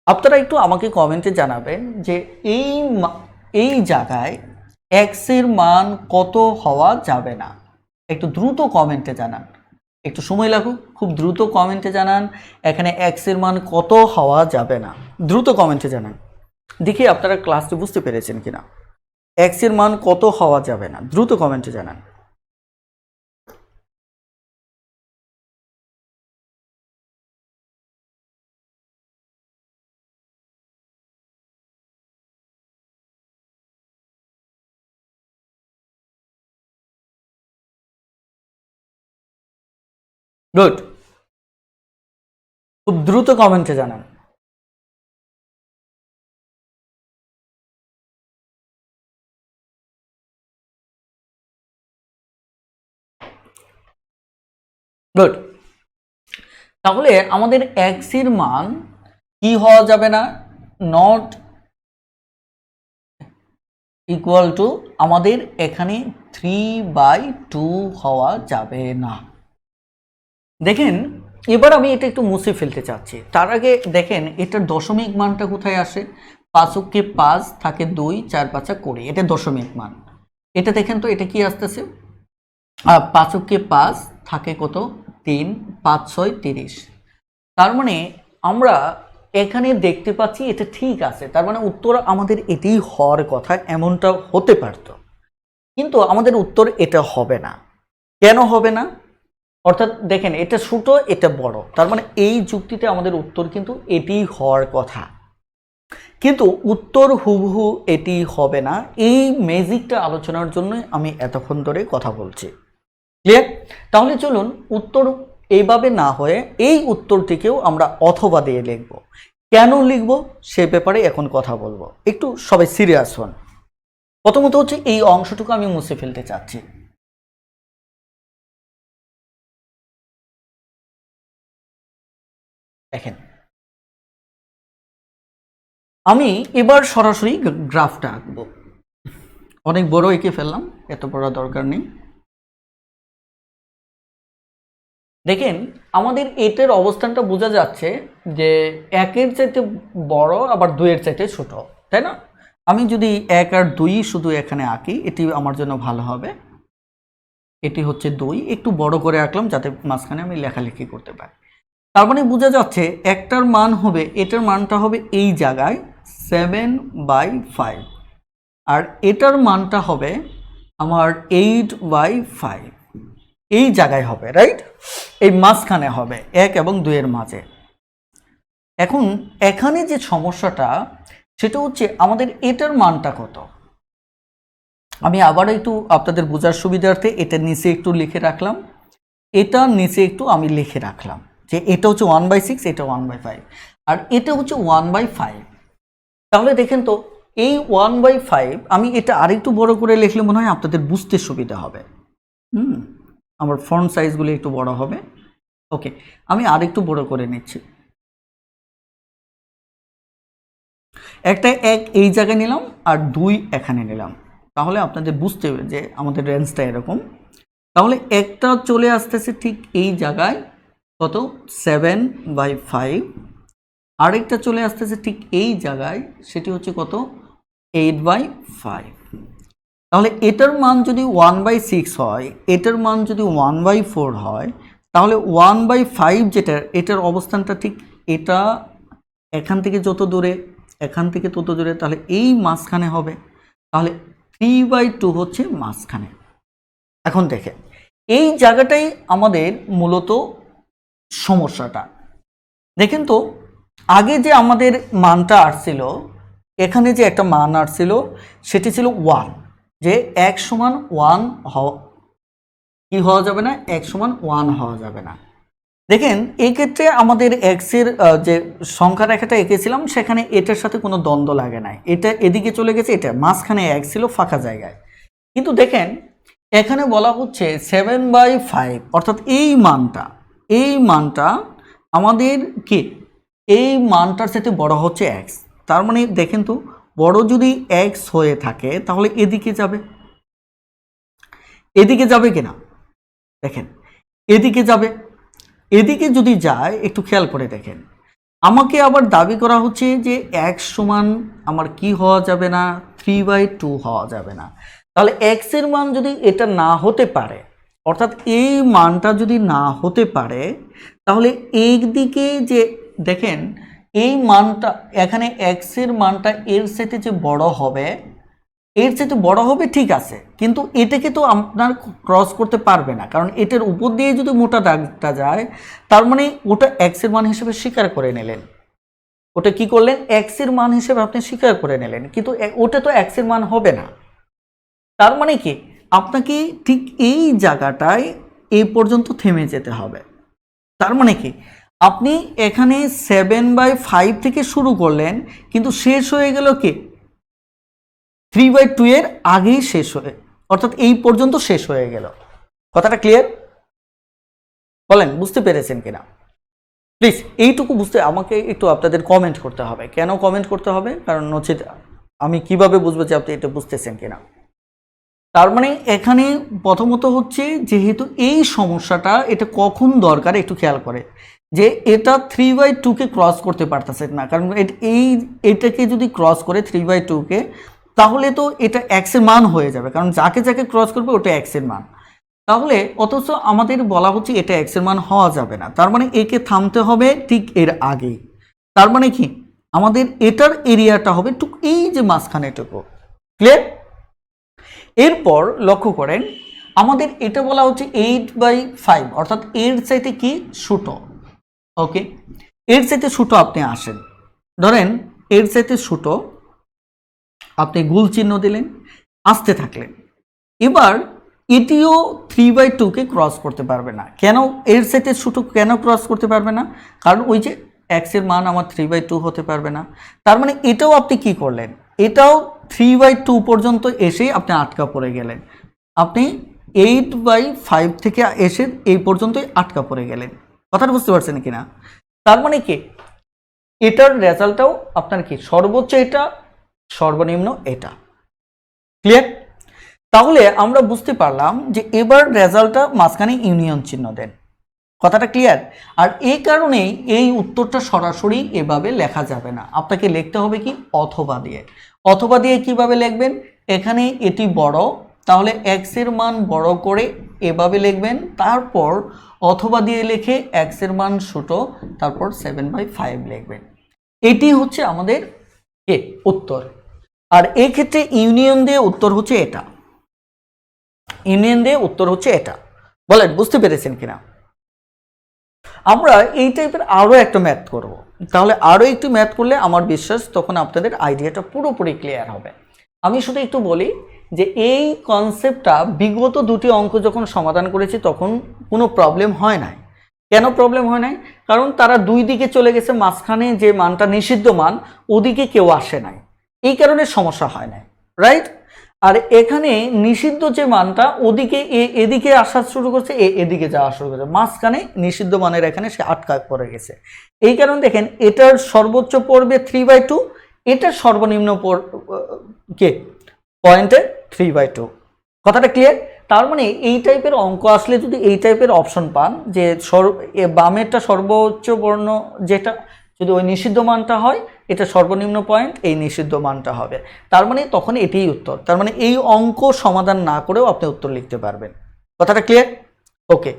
আপনারা একটু আমাকে কমেন্টে জানাবেন যে এই জায়গায় x এর মান কত হওয়া যাবে না। একটু দ্রুত কমেন্টে জানান, একটু সময় লাগুক, খুব দ্রুত কমেন্টে জানান এখানে x এর মান কত হওয়া যাবে না। দ্রুত কমেন্টে জানান, দেখি আপনারা ক্লাসটি বুঝতে পেরেছেন কিনা। x এর মান কত হওয়া যাবে না, দ্রুত কমেন্টে জানান। গুড, খুব দ্রুত কমেন্টে জানান। গুড, তাহলে আমাদের x এর মান কি হওয়া যাবে না, নট ইকুয়াল টু আমাদের এখানে 3/2 হওয়া যাবে না। দেখেন এবার আমি এটা একটু মুছে ফেলতে চাচ্ছি, তার আগে দেখেন এটার দশমিক মানটা কোথায় আসে। 5 × 5 থাকে 2 4 × 5 = 20, এটা দশমিক মান। এটা দেখেন তো এটা কি আসতেছে, 5 × 5 থাকে কত 3 5 6 30। তার মানে আমরা এখানে দেখতে পাচ্ছি এটা ঠিক আছে, তার মানে উত্তর আমাদের এটাই হওয়ার কথা, এমনটা হতে পারত, কিন্তু আমাদের উত্তর এটা হবে না। কেন হবে না, অর্থাৎ দেখেন এটা ছোট এটা বড়, তার মানে এই যুক্তিতে আমাদের উত্তর কিন্তু এটি হওয়ার কথা, কিন্তু উত্তর হুবহু এটি হবে না। এই ম্যাজিকটা আলোচনার জন্য আমি এতক্ষণ ধরে কথা বলছি, ক্লিয়ার? তাহলে চলুন উত্তর এইভাবে না হয়ে এই উত্তরটিকেও আমরা অথবা দিয়ে লিখব। কেন লিখব সে ব্যাপারে এখন কথা বলবো, একটু সবাই সিরিয়াস হন। প্রথমত হচ্ছে এই অংশটুকু আমি মুছে ফেলতে চাচ্ছি। দেখেন আমি এবার সরাসরি গ্রাফটা আঁকবো, অনেক বড় এঁকে ফেললাম, এত বড় দরকার নেই। দেখেন আমাদের এটার অবস্থানটা বোঝা যাচ্ছে যে 1-এর চাইতে বড় আবার 2-এর চাইতে ছোট, তাই না? আমি যদি 1 আর 2 শুধু এখানে আঁকি এটি আমার জন্য ভালো হবে। এটি হচ্ছে 2, একটু বড় করে আঁকলাম যাতে মাঝখানে আমি লেখালেখি করতে পারি। তার মানে বোঝা যাচ্ছে একটার মান হবে, এটার মানটা হবে এই জায়গায় 7/5, আর এটার মানটা হবে আমার 8/5, এই জায়গায় হবে, রাইট? এই মাঝখানে হবে 1 এবং 2 এর মাঝে। এখন এখানে যে সমস্যাটা সেটা হচ্ছে আমাদের এটার মানটা কত। আমি আবার একটু আপনাদের বোঝার সুবিধার্থে এটা নিচে একটু লিখে রাখলাম, এটা নিচে একটু আমি লিখে রাখলাম যে এটা হচ্ছে 1/6, এটা 1/5, আর এটা হচ্ছে 1/5। তাহলে দেখেন তো এই 1/5 আমি এটা আরেকটু বড় করে লিখলে মনে হয় আপনাদের বুঝতে সুবিধা হবে। আমার ফন্ট সাইজগুলো একটু বড় হবে। ওকে, আমি আরেকটু বড় করে নিচ্ছি। একটা 1 এই জায়গায় নিলাম আর 2 এখানে নিলাম, তাহলে আপনাদের বুঝতে হবে যে আমাদের রেঞ্জটা এরকম। তাহলে একটা চলে আসতেছে ঠিক এই জায়গায় কত 7/5, আরেকটা চলে আসতেছে ঠিক এই জায়গায়, সেটি হচ্ছে কত 8/5। তাহলে এটার মান যদি 1/6 হয়, এটার মান যদি 1/4 হয়, তাহলে 1/5 যেটা, এটার অবস্থানটা ঠিক এটা এখান থেকে যত দূরে, এখান থেকে তত দূরে, তাহলে এই মাঝখানে হবে। তাহলে 3/2 হচ্ছে মাঝখানে। এখন দেখেন এই জায়গাটাই আমাদের মূলত সমস্যাটা। দেখেন তো আগে যে আমাদের মানটা আসছিল, এখানে যে একটা মান আসছিল সেটি ছিল 1, যে 1 সমান 1 কি হওয়া যাবে না, 1 সমান 1 হওয়া যাবে না। দেখেন এই ক্ষেত্রে আমাদের এক্সের যে সংখ্যা রেখাটা এঁকেছিলাম সেখানে এটার সাথে কোনো দ্বন্দ্ব লাগে নাই, এটা এদিকে চলে গেছে, এটা মাঝখানে এক ছিল ফাঁকা জায়গায়। কিন্তু দেখেন এখানে বলা হচ্ছে 7/5, অর্থাৎ এই মানটা আমাদের কি এই মানটার সাথে বড় হচ্ছে এক্স। তার মানে দেখেন তো বড় যদি এক্স হয়ে থাকে তাহলে এদিকে যাবে কিনা, দেখেন এদিকে যাবে। এদিকে যদি যায় একটু খেয়াল করে দেখেন, আমাকে আবার দাবি করা হচ্ছে যে এক্স সমান আমার কি হওয়া যাবে না, 3/2 হওয়া যাবে না। তাহলে এক্স এর মান যদি এটা না হতে পারে, অর্থাৎ এই মানটা যদি না হতে পারে, তাহলে এই দিকে যে দেখেন এই মানটা এখানে এক্স এর মানটা এর সাথে যে বড় হবে, এর সাথে বড় হবে ঠিক আছে, কিন্তু এটাকে তো আপনার ক্রস করতে পারবে না, কারণ এটার উপর দিয়ে যদি মোটা দাগটা যায় তার মানে ওটা এক্স এর মান হিসেবে স্বীকার করে নিলেন। ওটা কি করলেন, এক্স এর মান হিসেবে আপনি স্বীকার করে নিলেন, কিন্তু ওটা তো এক্স এর মান হবে না। তার মানে কি আপনাকে ঠিক এই জায়গাটায় এই পর্যন্ত থেমে যেতে হবে। তার মানে কি আপনি এখানে 7/5 থেকে শুরু করলেন, কিন্তু শেষ হয়ে গেল কি 3/2 এর আগেই শেষ হয়ে, অর্থাৎ এই পর্যন্ত শেষ হয়ে গেল। কথাটা ক্লিয়ার? বলেন বুঝতে পেরেছেন কিনা? প্লিজ এইটুকু বুঝতে আমাকে একটু আপনাদের কমেন্ট করতে হবে। কেন কমেন্ট করতে হবে? কারণ নচিত আমি কিভাবে বুঝবো যে আপনি এটা বুঝতেছেন কিনা। তার মানে এখানে প্রথমত হচ্ছে যেহেতু এই সমস্যাটা এটা কখন দরকার একটু খেয়াল করে, যে এটা 3/2 কে ক্রস করতে পারতেছে না, কারণ এটাকে যদি ক্রস করে 3/2 কে, তাহলে তো এটা এক্স এর মান হয়ে যাবে, কারণ যাকে যাকে ক্রস করবে ওটা এক্স এর মান। তাহলে অথচ আমাদের বলা হচ্ছে এটা এক্স এর মান হওয়া যাবে না, তার মানে একে থামতে হবে ঠিক এর আগেই। তার মানে কি আমাদের এটার এরিয়াটা হবে ঠিক এই যে মাঝখানেটুকু। ক্লিয়ার? এরপর লক্ষ্য করেন আমাদের এটা বলা হচ্ছে 8/5, অর্থাৎ এর চাইতে কি ছোট। ওকে, এর চাইতে ছোট আপনি আসেন, ধরেন এর চাইতে ছোট, আপনি গোল চিহ্ন দিলেন, আসতে থাকলেন। এবার এটিও 3/2 কে ক্রস করতে পারবে না। কেন এর চাইতে ছোট কেন ক্রস করতে পারবে না? কারণ ওই যে এক্স এর মান আমার 3/2 হতে পারবে না। তার মানে এটাও আপনি কি করলেন, এটাও 3/2 পর্যন্ত এসেই আপনি আটকা পড়ে গেলেন। আপনি 8/5 থেকে এসে এই পর্যন্তই আটকা পড়ে গেলেন। কথাটা বুঝতে পারছেন কিনা? তার মানে কি এটার রেজাল্টটাও আপনার কি সর্বোচ্চ এটা, সর্বনিম্ন এটা। ক্লিয়ার? তাহলে আমরা বুঝতে পারলাম যে এবার রেজাল্টটা মাঝখানে ইউনিয়ন চিহ্ন দেন। কথাটা ক্লিয়ার? আর এই কারণেই এই উত্তরটা সরাসরি এভাবে লেখা যাবে না, আপনাকে লিখতে হবে কি অথবা দিয়ে। অথবা দিয়ে কিভাবে লিখবেন, এখানে এটি বড়, তাহলে এক্স এর মান বড় করে এভাবে লিখবেন, তারপর অথবা দিয়ে লিখে এক্স এর মান ছোট, তারপর 7/5 লিখবেন। এটি হচ্ছে আমাদের উত্তর। আর এই ক্ষেত্রে ইউনিয়ন দিয়ে উত্তর হচ্ছে এটা, ইউনিয়ন দিয়ে উত্তর হচ্ছে এটা। বলেন বুঝতে পেরেছেন কিনা? আমরা এই টাইপের আরও একটা ম্যাথ করব, তাহলে আরও একটু ম্যাথ করলে আমার বিশ্বাস তখন আপনাদের আইডিয়াটা পুরোপুরি ক্লিয়ার হবে। আমি শুধু একটু বলি যে এই কনসেপ্টটা বিগত দুটি অঙ্ক যখন সমাধান করেছি তখন কোনো প্রবলেম হয় নাই। কেন প্রবলেম হয় নাই? কারণ তারা দুই দিকে চলে গেছে, মাঝখানে যে মানটা নিষিদ্ধ মান ওদিকে কেউ আসে নাই, এই কারণে সমস্যা হয় নাই, রাইট? আর এখানে নিষিদ্ধ যে মানটা ওদিকে এদিকে আসা শুরু করছে, এদিকে যাওয়া শুরু করছে, মাঝখানে নিষিদ্ধ মানের এখানে সে আটকা পড়ে গেছে। এই কারণে দেখেন এটার সর্বোচ্চ পড়বে 3/2, এটা সর্বনিম্ন কে পয়েন্টে 3/2। কথাটা ক্লিয়ার? তার মানে এই টাইপের অঙ্ক আসলে যদি এই টাইপের অপশন পান যে বামেরটা সর্বোচ্চ বর্ণ যেটা যদি ওই নিষিদ্ধ মানটা হয়, এটা সর্বনিম্ন পয়েন্ট, এই নিষিদ্ধ মানটা হবে, তার মানে তখন এটাই উত্তর। তার মানে এই অঙ্ক সমাধান না করেও আপনি উত্তর লিখতে পারবেন। কথাটা ক্লিয়ার? Okay,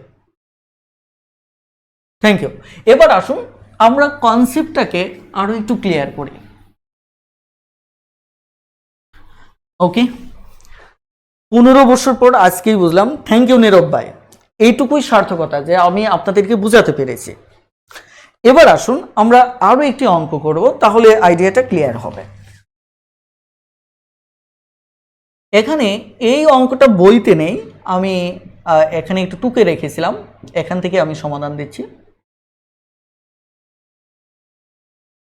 thank you. এবার আসুন আমরা কনসেপ্টটাকে আরো একটু ক্লিয়ার করি। ওকে, 15 বছর পর আজকেই বুঝলাম। থ্যাংক ইউ নীরব ভাই, এইটুকুই সার্থকতা যে আমি আপনাদেরকে বুঝাতে পেরেছি। এবার আসুন আমরা আরো একটি অঙ্ক করব, তাহলে আইডিয়াটা ক্লিয়ার হবে। এখানে এই অঙ্কটা বইতে নেই, আমি এখানে একটু টুকে রেখেছিলাম, এখান থেকে আমি সমাধান দিচ্ছি।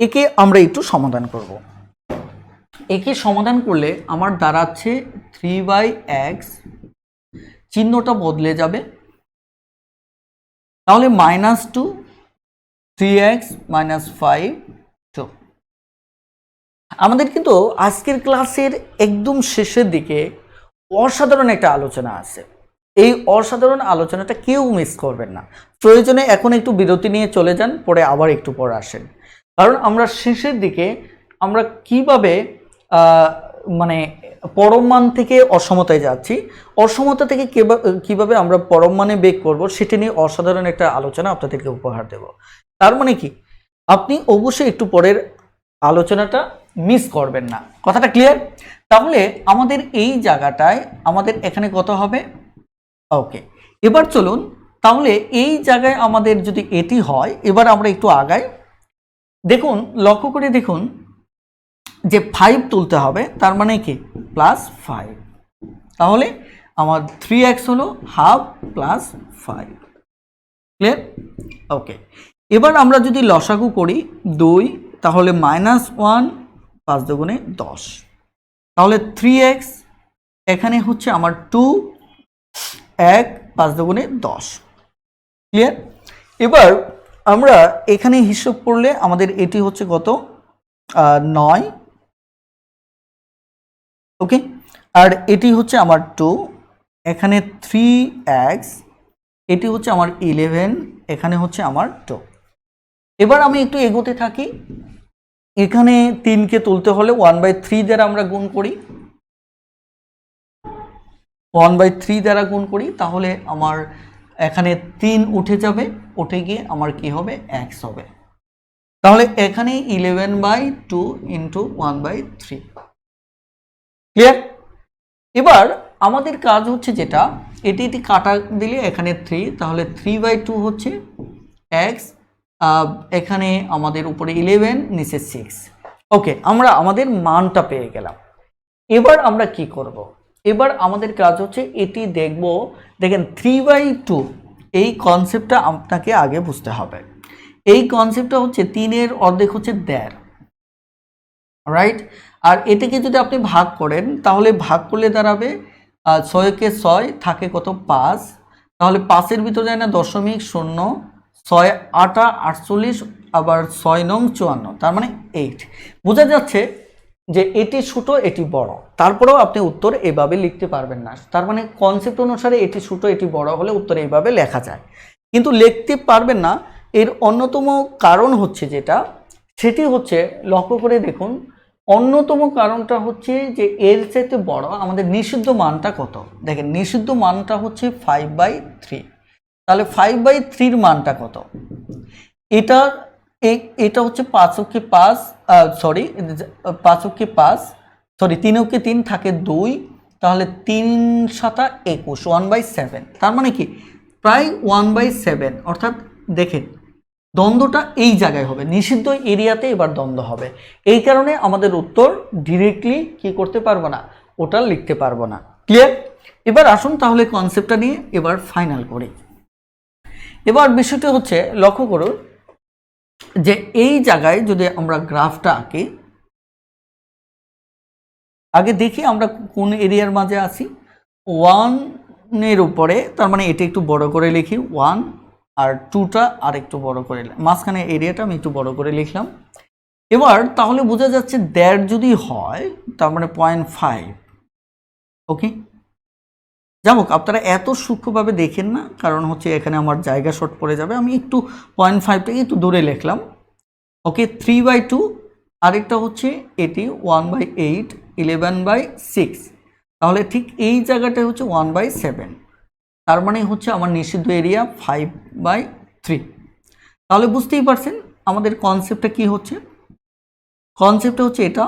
একে আমরা একটু সমাধান করব। একে সমাধান করলে আমার দাঁড়াচ্ছে 3/x, চিহ্নটা বদলে যাবে, তাহলে -2 3x - 5 2। আমাদের কিন্তু আজকের ক্লাসের একদম শেষের দিকে অসাধারণ একটা আলোচনা আছে। এই অসাধারণ আলোচনাটা কেউ মিস করবেন না। প্রয়োজনে এখন একটু বিরতি নিয়ে চলে যান, পরে আবার একটু পর আসেন, কারণ আমরা শেষের দিকে আমরা কিভাবে মানে পরম মান থেকে অসমতায় যাচ্ছি, অসমতা থেকে কিভাবে আমরা পরম মানে বেগ করব, সেটা নিয়ে অসাধারণ একটা আলোচনা আপনাদেরকে উপহার দেব। তার মানে কি, আপনি অবশ্যই একটু পরের আলোচনাটা মিস করবেন না। কথাটা ক্লিয়ার? তাহলে আমাদের এই জায়গাটায় আমাদের এখানে কত হবে? ওকে, এবার চলুন তাহলে এই জায়গায় আমাদের যদি এটি হয়, এবার আমরা একটু আগাই। দেখুন, লক্ষ্য করে দেখুন যে 5 তুলতে হবে, তার মানে কি +5, তাহলে আমার 3x হলো হাফ +5। ক্লিয়ার? ওকে, এবার আমরা যদি লসাগু করি 2, তাহলে -1 5 দুগুণে 10, তাহলে 3x এখানে হচ্ছে আমার 2, 1 5 দুগুণে 10। ক্লিয়ার? এবার আমরা এখানে হিসাব করলে আমাদের এটি হচ্ছে কত? 9। ওকে, আর এটি হচ্ছে আমার 2, এখানে 3x, এটি হচ্ছে আমার 11, এখানে হচ্ছে আমার 2। এবার আমি একটু এগোতে থাকি, এখানে 3কে তুলতে হলে 1/3 দ্বারা আমরা গুণ করি, 1/3 দ্বারা গুণ করি, তাহলে আমার এখানে 3 উঠে যাবে, উঠে গিয়ে আমার কি হবে? x হবে। তাহলে এখানে 11/2 × 1/3। ক্লিয়ার? এবার আমাদের কাজ হচ্ছে যেটা, এটি কাটা দিলে এখানে 3, তাহলে 3/2 হচ্ছে x, এখানে আমাদের উপরে 11, নিচে 6। ওকে, আমরা আমাদের মানটা পেয়ে গেলাম। এবার আমরা কি করব? এবার আমাদের কাজ হচ্ছে এটি দেখব। দেখেন 3/2 এই কনসেপ্টটা আপনাকে আগে বুঝতে হবে। এই কনসেপ্টটা হচ্ছে 3-এর অর্ধেক হচ্ছে 1.5, রাইট? আর এটাকে যদি আপনি ভাগ করেন, তাহলে ভাগ করলে দাঁড়াবে 6কে 6 থাকে কত? 5, তাহলে 5-এর ভিতরে যায় না 0.0, 6 8 48, আবার 6 9 54, তার মানে 8। বোঝা যাচ্ছে যে এটি ছোট এটি বড়, তারপরেও আপনি উত্তর এভাবে লিখতে পারবেন না। তার মানে কনসেপ্ট অনুসারে এটি ছোট এটি বড় হলে উত্তর এইভাবে লেখা যায়, কিন্তু লিখতে পারবেন না। এর অন্যতম কারণ হচ্ছে যেটা, সেটি হচ্ছে লক্ষ্য করে দেখুন, অন্যতম কারণটা হচ্ছে যে এর চাইতে বড় আমাদের নিষিদ্ধ মানটা কত। দেখেন নিষিদ্ধ মানটা হচ্ছে 5/3, তাহলে 5/3 মানটা কত? এটা হচ্ছে 5 5, সরি 5 5, সরি 3 3 থাকে 2, তাহলে 3 7 21, 1/7, তার মানে কি প্রায় 1/7। অর্থাৎ দেখেন দ্বন্দ্বটা এই জায়গায় হবে, নিষিদ্ধ এরিয়াতে এবার দ্বন্দ্ব হবে। এই কারণে আমাদের উত্তর ডিরেক্টলি কি করতে পারবো না, ওটা লিখতে পারবো না। ক্লিয়ার? এবার আসুন তাহলে কনসেপ্টটা নিয়ে এবার ফাইনাল করি। এবার বিষয়টা হচ্ছে লক্ষ্য করুন যে এই জায়গায় যদি আমরা গ্রাফটা আঁকি, আগে দেখি আমরা কোন এরিয়ার মাঝে আছি। 1-এর উপরে, তার মানে এটা একটু বড় করে লিখি 1, আর 2টা আর একটু বড় করে, মাঝখানে এরিয়াটা আমি একটু বড় করে লিখলাম। এবার তাহলে বোঝা যাচ্ছে দ্যাট যদি হয় তার মানে 0.5। ওকে, যাই হোক আপনারা এত সূক্ষ্মভাবে দেখেন না, কারণ হচ্ছে এখানে আমার জায়গা শর্ট পড়ে যাবে। আমি একটু 0.5টাকে একটু দূরে লিখলাম। ওকে, 3/2, আরেকটা হচ্ছে এটি 1/8, 11/6। তাহলে ঠিক এই জায়গাটা হচ্ছে 1/7, তার মানে হচ্ছে আমার নিষিদ্ধ এরিয়া 5/3। তাহলে বুঝতেই পারছেন আমাদের কনসেপ্টটা কি হচ্ছে। কনসেপ্টটা হচ্ছে এটা,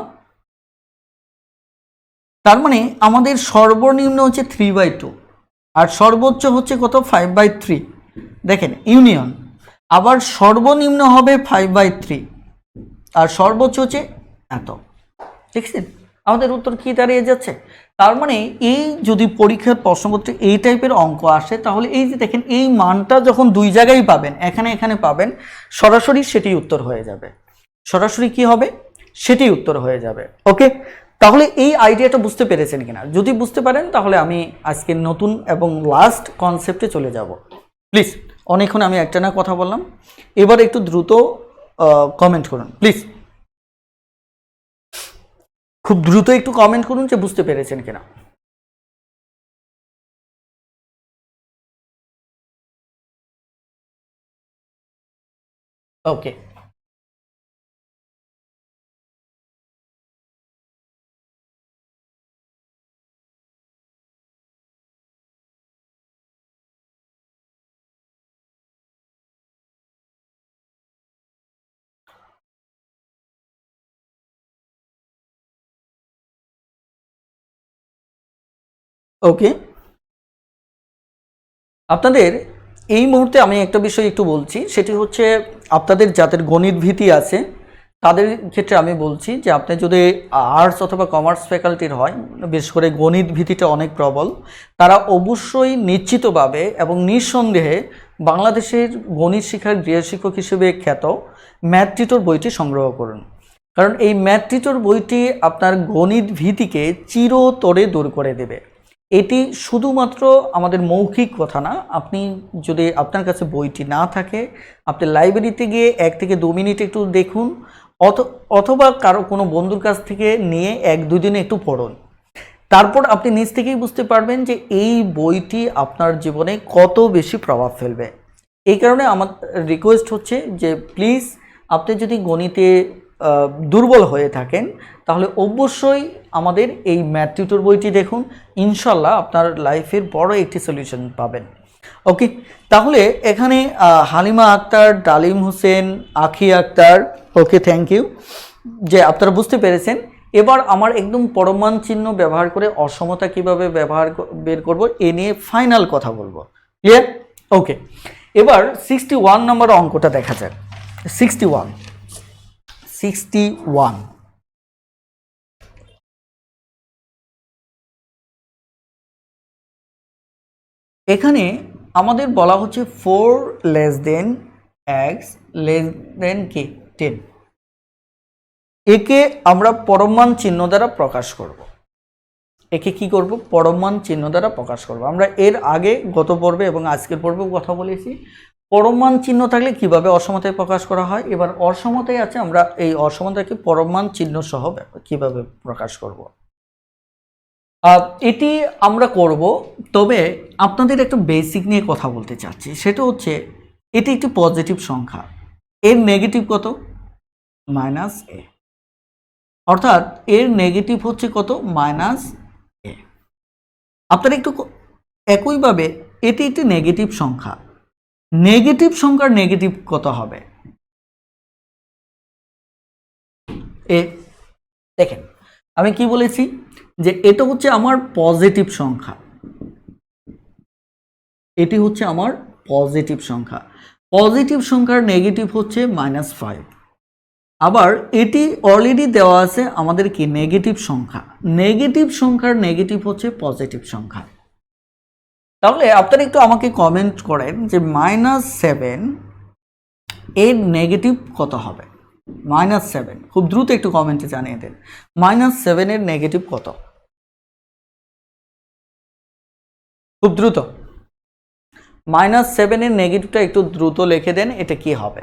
তার মানে আমাদের সর্বনিম্ন হচ্ছে 3/2 আর সর্বোচ্চ হচ্ছে কত 5/3। দেখেন ইউনিয়ন, আবার সর্বনিম্ন হবে 5/3 আর সর্বোচ্চ হচ্ছে এত। দেখছেন আমাদের উত্তর কি দাঁড়িয়ে যাচ্ছে। তার মানে এই যদি পরীক্ষার প্রশ্নপত্রে এই টাইপের অঙ্ক আসে, তাহলে এই যে দেখেন এই মানটা যখন দুই জায়গায় পাবেন, এখানে এখানে পাবেন, সরাসরি সেটি উত্তর হয়ে যাবে। সরাসরি কি হবে, সেটি উত্তর হয়ে যাবে। ওকে, তাহলে এই আইডিয়াটা বুঝতে পেরেছেন কিনা? যদি বুঝতে পারেন তাহলে আমি আজকে নতুন এবং লাস্ট কনসেপ্টে চলে যাব। প্লিজ, অনেকক্ষণ আমি একটা না কথা বললাম, এবার একটু দ্রুত কমেন্ট করুন প্লিজ। খুব দ্রুত একটু কমেন্ট করুন যে বুঝতে পেরেছেন কিনা। ওকে, ওকে, আপনাদের এই মুহূর্তে আমি একটা বিষয় একটু বলছি, সেটি হচ্ছে আপনাদের যাদের গণিত ভীতি আছে তাদের ক্ষেত্রে আমি বলছি যে আপনি যদি আর্টস অথবা কমার্স ফ্যাকাল্টির হয়, বিশেষ করে গণিত ভীতিটা অনেক প্রবল, তারা অবশ্যই নিশ্চিতভাবে এবং নিঃসন্দেহে বাংলাদেশের গণিত শিক্ষার গৃহশিক্ষক হিসেবে খ্যাত ম্যাথ টিউটর বইটি সংগ্রহ করুন। কারণ এই ম্যাথ টিউটর বইটি আপনার গণিত ভীতিকে চিরতরে দূর করে দেবে। এটি শুধুমাত্র আমাদের মৌখিক কথা না, আপনি যদি আপনার কাছে বইটি না থাকে, আপনি লাইব্রেরিতে গিয়ে 1 থেকে 2 মিনিট একটু দেখুন, অথবা কারো কোনো বন্ধুর কাছ থেকে নিয়ে 1-2 দিনে একটু পড়ুন। তারপর আপনি নিজ থেকেই বুঝতে পারবেন যে এই বইটি আপনার জীবনে কত বেশি প্রভাব ফেলবে। এই কারণে আমার রিকোয়েস্ট হচ্ছে যে প্লিজ আপনি যদি গণিতে দুর্বল হয়ে থাকেন তাহলে অবশ্যই আমাদের এই ম্যাথ টিউটর বইটি দেখুন, ইনশাল্লাহ আপনার লাইফের বড় একটি সলিউশন পাবেন। ওকে, তাহলে এখানে হালিমা আক্তার, ডালিম হোসেন, আখি আক্তার, ওকে থ্যাংক ইউ যে আপনারা বুঝতে পেরেছেন। এবার আমার একদম পরমাণ চিহ্ন ব্যবহার করে অসমতা কিভাবে বের করব এ নিয়ে ফাইনাল কথা বলবো। ক্লিয়ার? ওকে, এবার 61 নম্বর অঙ্কটা দেখা যাক। 61 এখানে আমাদের বলা হচ্ছে 4 less than x less than কি 10। একে আমরা পরমাণ চিহ্ন দ্বারা প্রকাশ করব। একে কি করব? পরমাণ চিহ্ন দ্বারা প্রকাশ করব। আমরা এর আগে গত পর্বে এবং আজকের পর্বেও কথা বলেছি পরমাণ চিহ্ন থাকলে কিভাবে অসমতায় প্রকাশ করা হয়। এবার অসমতায় আছে, আমরা এই অসমতাকে পরমাণ চিহ্ন সহ কিভাবে প্রকাশ করব। এটি আমরা করব, তবে আপনাদের একটা বেসিক নিয়ে কথা বলতে চাচ্ছি, সেটা হচ্ছে এটি একটি পজিটিভ সংখ্যা, এর নেগেটিভ কত? -a, অর্থাৎ এর নেগেটিভ হচ্ছে কত? -a। আপনারা একটু একইভাবে এটি একটি নেগেটিভ সংখ্যা, নেগেটিভ সংখ্যার নেগেটিভ কত হবে? এ দেখেন আমি কি বলেছি যে এটা হচ্ছে আমার পজিটিভ সংখ্যা, এটি হচ্ছে আমার পজিটিভ সংখ্যা। পজিটিভ সংখ্যার নেগেটিভ হচ্ছে -5। আবার এটি অলরেডি দেওয়া আছে আমাদের কি নেগেটিভ সংখ্যা, নেগেটিভ সংখ্যার নেগেটিভ হচ্ছে পজিটিভ সংখ্যা। তাহলে আপনারা একটু আমাকে কমেন্ট করেন যে -7 এর নেগেটিভ কত হবে? -7 খুব দ্রুত একটু কমেন্টে জানিয়ে দেন -7 এর নেগেটিভ কত? খুব দ্রুত -7 এর নেগেটিভটা একটু দ্রুত লিখে দেন, এটা কি হবে?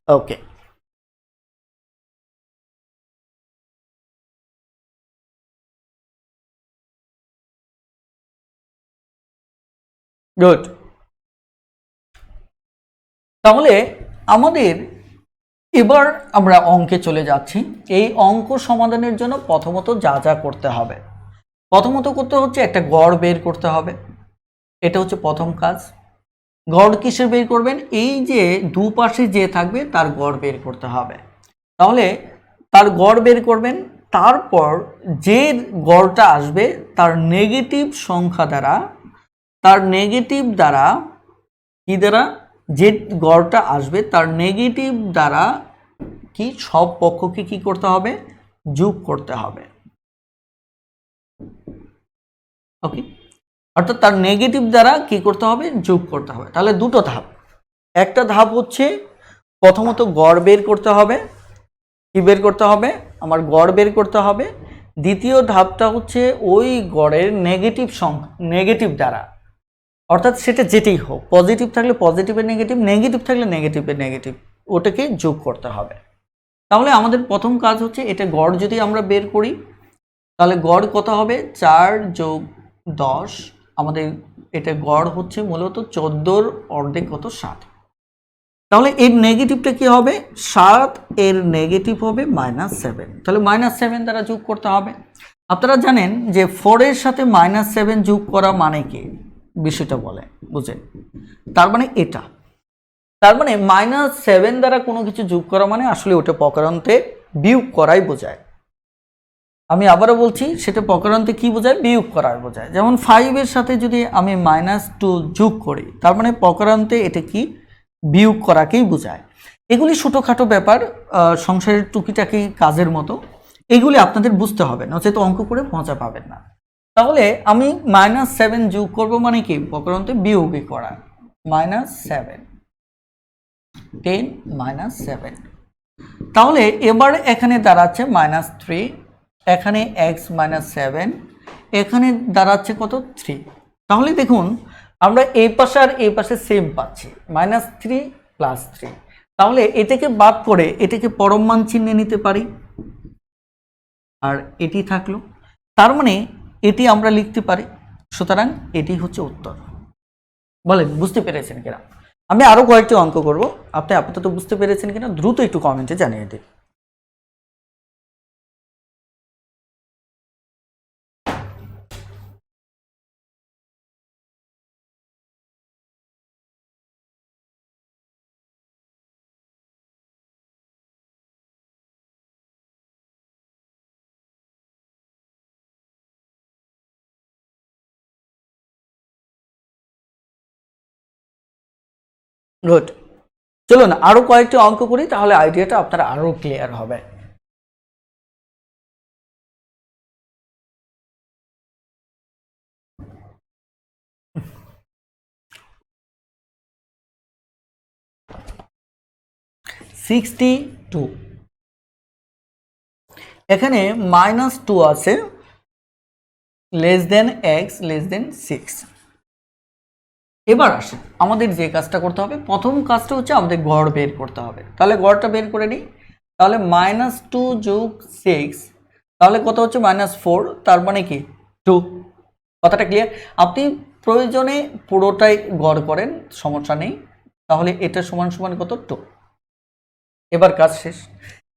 ওকে, গুড। তাহলে আমাদের এবার আমরা অঙ্কে চলে যাচ্ছি। এই অঙ্ক সমাধানের জন্য প্রথমত যা যা করতে হবে, প্রথমত করতে হচ্ছে একটা গড় বের করতে হবে। এটা হচ্ছে প্রথম কাজ। গড় কিসের বের করবেন? এই যে দুপাশে যে থাকবে তার গড় বের করতে হবে। তাহলে তার গড় বের করবেন, তারপর যে গড়টা আসবে তার নেগেটিভ সংখ্যা দ্বারা, তার নেগেটিভ দ্বারা কি দ্বারা, যে গড়টা আসবে তার নেগেটিভ দ্বারা কি সব পক্ষকে কি করতে হবে? যোগ করতে হবে। ওকে, অর্থাৎ তার নেগেটিভ দ্বারা কি করতে হবে? যোগ করতে হবে। তাহলে দুটো ধাপ। একটা ধাপ হচ্ছে প্রথমত গড় বের করতে হবে। কি বের করতে হবে? আমার গড় বের করতে হবে। দ্বিতীয় ধাপটা হচ্ছে ওই গড়ের নেগেটিভ সংখ্যা, নেগেটিভ দ্বারা, অর্থাৎ সেটা যেটাই হোক, পজিটিভ থাকলে পজিটিভের নেগেটিভ, নেগেটিভ থাকলে নেগেটিভের নেগেটিভ, ওটাকে যোগ করতে হবে। তাহলে আমাদের প্রথম কাজ হচ্ছে এটা গড় যদি আমরা বের করি, তাহলে গড় কত হবে? 4 যোগ 10, আমাদের এটা গড় হচ্ছে মূলত 14 অর্ধেক কত? 7। তাহলে এর নেগেটিভটা কি হবে? 7 এর নেগেটিভ হবে -7। তাহলে -7 দ্বারা যোগ করতে হবে। আপনারা জানেন যে 4 এর সাথে -7 যোগ করা মানে কি? বিষয়টা বলে বুঝেন। তার মানে এটা, তার মানে -7 দ্বারা কোনো কিছু যোগ করা মানে আসলে ওটা প্রকারান্তে বিয়োগ করাই বোঝায়। আমি আবারও বলছি, সেটা প্রকারান্তে কি বোঝায়? বিয়োগ করার বোঝায়। যেমন 5 এর সাথে যদি আমি -2 যোগ করি, তার মানে প্রকারান্তে এটা কি? বিয়োগ করাকেই বোঝায়। এগুলি ছোটোখাটো ব্যাপার, সংসারের টুকিটাকি কাজের মতো, এগুলি আপনাদের বুঝতে হবে, নচেত অঙ্ক করে মজা পাবেন না। তাহলে আমি -7 যোগ করব মানে কি? প্রকারান্তে বিয়োগই করা। -7, 10 -7। তাহলে এবার এখানে দাঁড়াচ্ছে -3, এখানে x -7, এখানে দাঁড়াচ্ছে কত? 3। তাহলে দেখুন আমরা এই পাশে আর এই পাশে সেম পাচ্ছি, -3 + 3। তাহলে এটাকে বাদ করে এটাকে পরম মান চিহ্নে নিতে পারি, আর এটি থাকলো। তার মানে এটি আমরা লিখতে পারি। সুতরাং এটি হচ্ছে উত্তর। বলেন বুঝতে পেরেছেন কিনা? আমি আরো কয়েকটি অঙ্ক করব, আপনি আপাতত বুঝতে পেরেছেন কিনা দ্রুত একটু কমেন্টে জানিয়ে দিন। গুড, চলুন আরো কয়েকটি অঙ্ক করি, তাহলে আইডিয়াটা আপনার আরো ক্লিয়ার হবে। -62, এখানে -2 আছে, x <6। এবার আসে আমাদের যে কাজটা করতে হবে, প্রথম কাজটা হচ্ছে আমাদের গড় বের করতে হবে। তাহলে গড়টা বের করে নিই। তাহলে -2 যোগ 6, তাহলে কত হচ্ছে? -4, তার মানে কি 2। কথাটা ক্লিয়ার? আপনি প্রয়োজনে পুরোটাই গড় করেন, সমস্যা নেই। তাহলে এটা সমান সমান কত? 2। এবার কাজ শেষ।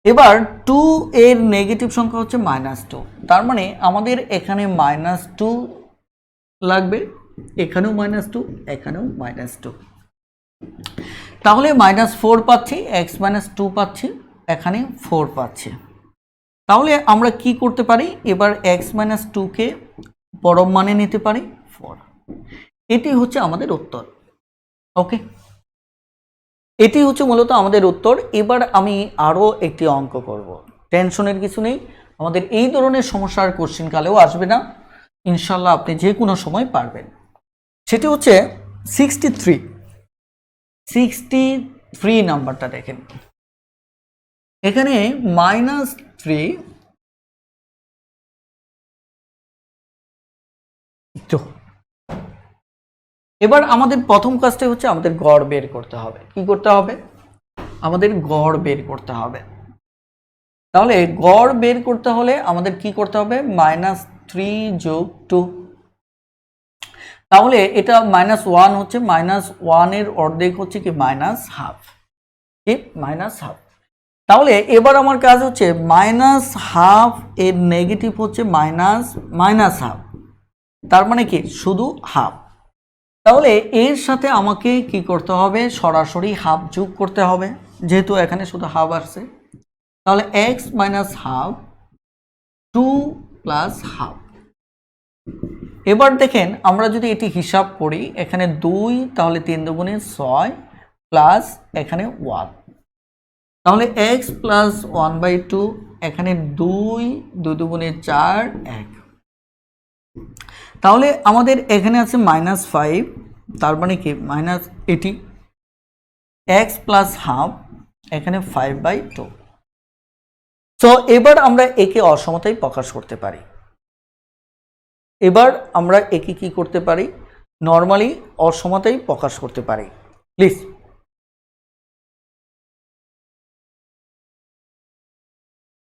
এবার 2 এর নেগেটিভ সংখ্যা হচ্ছে -2, তার মানে আমাদের এখানে -2 লাগবে, এখানেও -2, এখানেও -2। তাহলে -4 পাচ্ছি, x -2 পাচ্ছি, এখানে 4 পাচ্ছি। তাহলে আমরা কি করতে পারি? এবার x - 2 কে পরম মানে নিতে পারি 4। এটি হচ্ছে আমাদের উত্তর। ওকে, এটি হচ্ছে মূলত আমাদের উত্তর। এবার আমি আরো একটি অঙ্ক করব, টেনশনের কিছু নেই। আমাদের এই ধরনের সমস্যার কোশ্চেন কালেও আসবে না, ইনশাল্লাহ আপনি যে কোনো সময় পারবেন। সেটি হচ্ছে 63 নাম্বারটা দেখেন। এখানে -3, তো এবার আমাদের প্রথম কাজটা হচ্ছে আমাদের গড় বের করতে হবে। কি করতে হবে? আমাদের গড় বের করতে হবে। তাহলে গড় বের করতে হলে আমাদের কি করতে হবে, -3 যোগ 2। তাহলে এটা -1 হচ্ছে, -1 এর অর্ধেক হচ্ছে কি -12, কি -12। তাহলে এবার আমার কাজ হচ্ছে -12 এর নেগেটিভ হচ্ছে -12, তার মানে কি শুধু হাফ। তাহলে এর সাথে আমাকে কি করতে হবে, সরাসরি হাফ যোগ করতে হবে, যেহেতু এখানে শুধু হাফ আসছে। তাহলে x - হাফ 2 + হাফ। এবার দেখেন আমরা যদি এটি হিসাব করি, এখানে 2, তাহলে 3 দুগুণে 6 প্লাস এখানে 1, তাহলে x + 1/2, এখানে 2, 2 দুগুণে 4, 1। তাহলে আমাদের এখানে আছে -5, তার মানে কি -80, x + হাফ, এখানে 5/2। তো এবার আমরা একে অসমতায় প্রকাশ করতে পারি। এবার আমরা একে কি করতে পারি, নর্মালি অসমতায় প্রকাশ করতে পারি। প্লিজ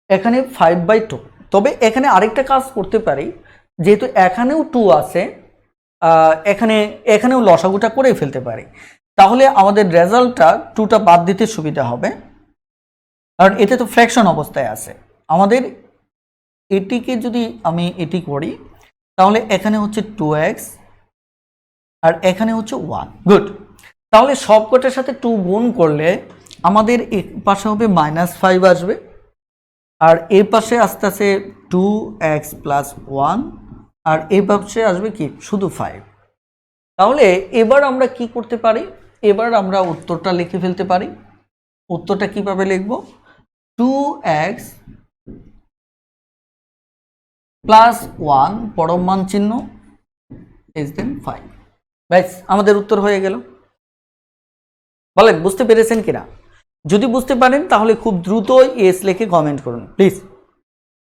এখানে 5/2, তবে এখানে আরেকটা কাজ করতে পারি, যেহেতু এখানেও 2 আছে, এখানেও লসাগুটা করে ফেলতে পারি। তাহলে আমাদের রেজাল্টটা 2টা বাদ দিতে সুবিধা হবে, কারণ এতে তো ফ্র্যাকশন অবস্থায় আছে। আমাদের এটিকে যদি আমি এটি করি, তাহলে এখানে হচ্ছে 2x আর এখানে হচ্ছে 1। গুড। তাহলে সবকটার সাথে 2 গুণ করলে আমাদের এই পাশে হবে -5 আসবে, আর এই পাশে আস্তে আস্তে 2x + 1, আর এই পাশে আসবে কি শুধু 5। তাহলে এবার আমরা কি করতে পারি, এবার আমরা উত্তরটা লিখে ফেলতে পারি। উত্তরটা কিভাবে লিখব, 2x + 1 পরম মান চিহ্ন < 5। ব্যাস, আমাদের উত্তর হয়ে গেল। বলেন বুঝতে পেরেছেন কিনা? যদি বুঝতে পারেন তাহলে খুব দ্রুত ইয়েস লিখে কমেন্ট করুন প্লিজ।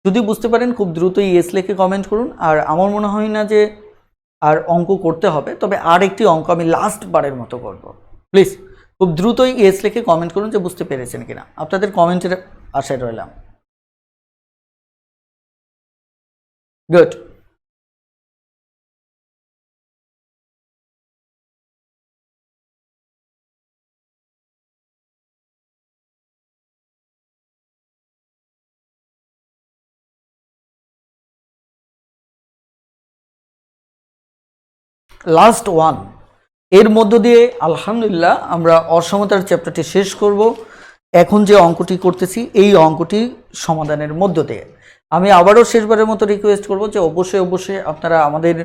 যদি বুঝতে পারেন খুব দ্রুত ইয়েস লিখে কমেন্ট করুন। আর আমার মনে হয় না যে আর অঙ্ক করতে হবে, তবে আর একটি অঙ্ক আমি লাস্ট বারের মতো করব। প্লিজ খুব দ্রুতই ইয়েস লিখে কমেন্ট করুন যে বুঝতে পেরেছেন কিনা। আপনাদের কমেন্টের আশায় রইলাম। গুড। লাস্ট ওয়ান, এর মধ্য দিয়ে আলহামদুলিল্লাহ আমরা অসমতার চ্যাপ্টারটি শেষ করব। এখন যে অঙ্কটি করতেছি এই অঙ্কটি সমাধানের মধ্য দিয়ে আমি আবারও শেষবারের মতো রিকোয়েস্ট করব যে অবশ্যই আপনারা আমাদের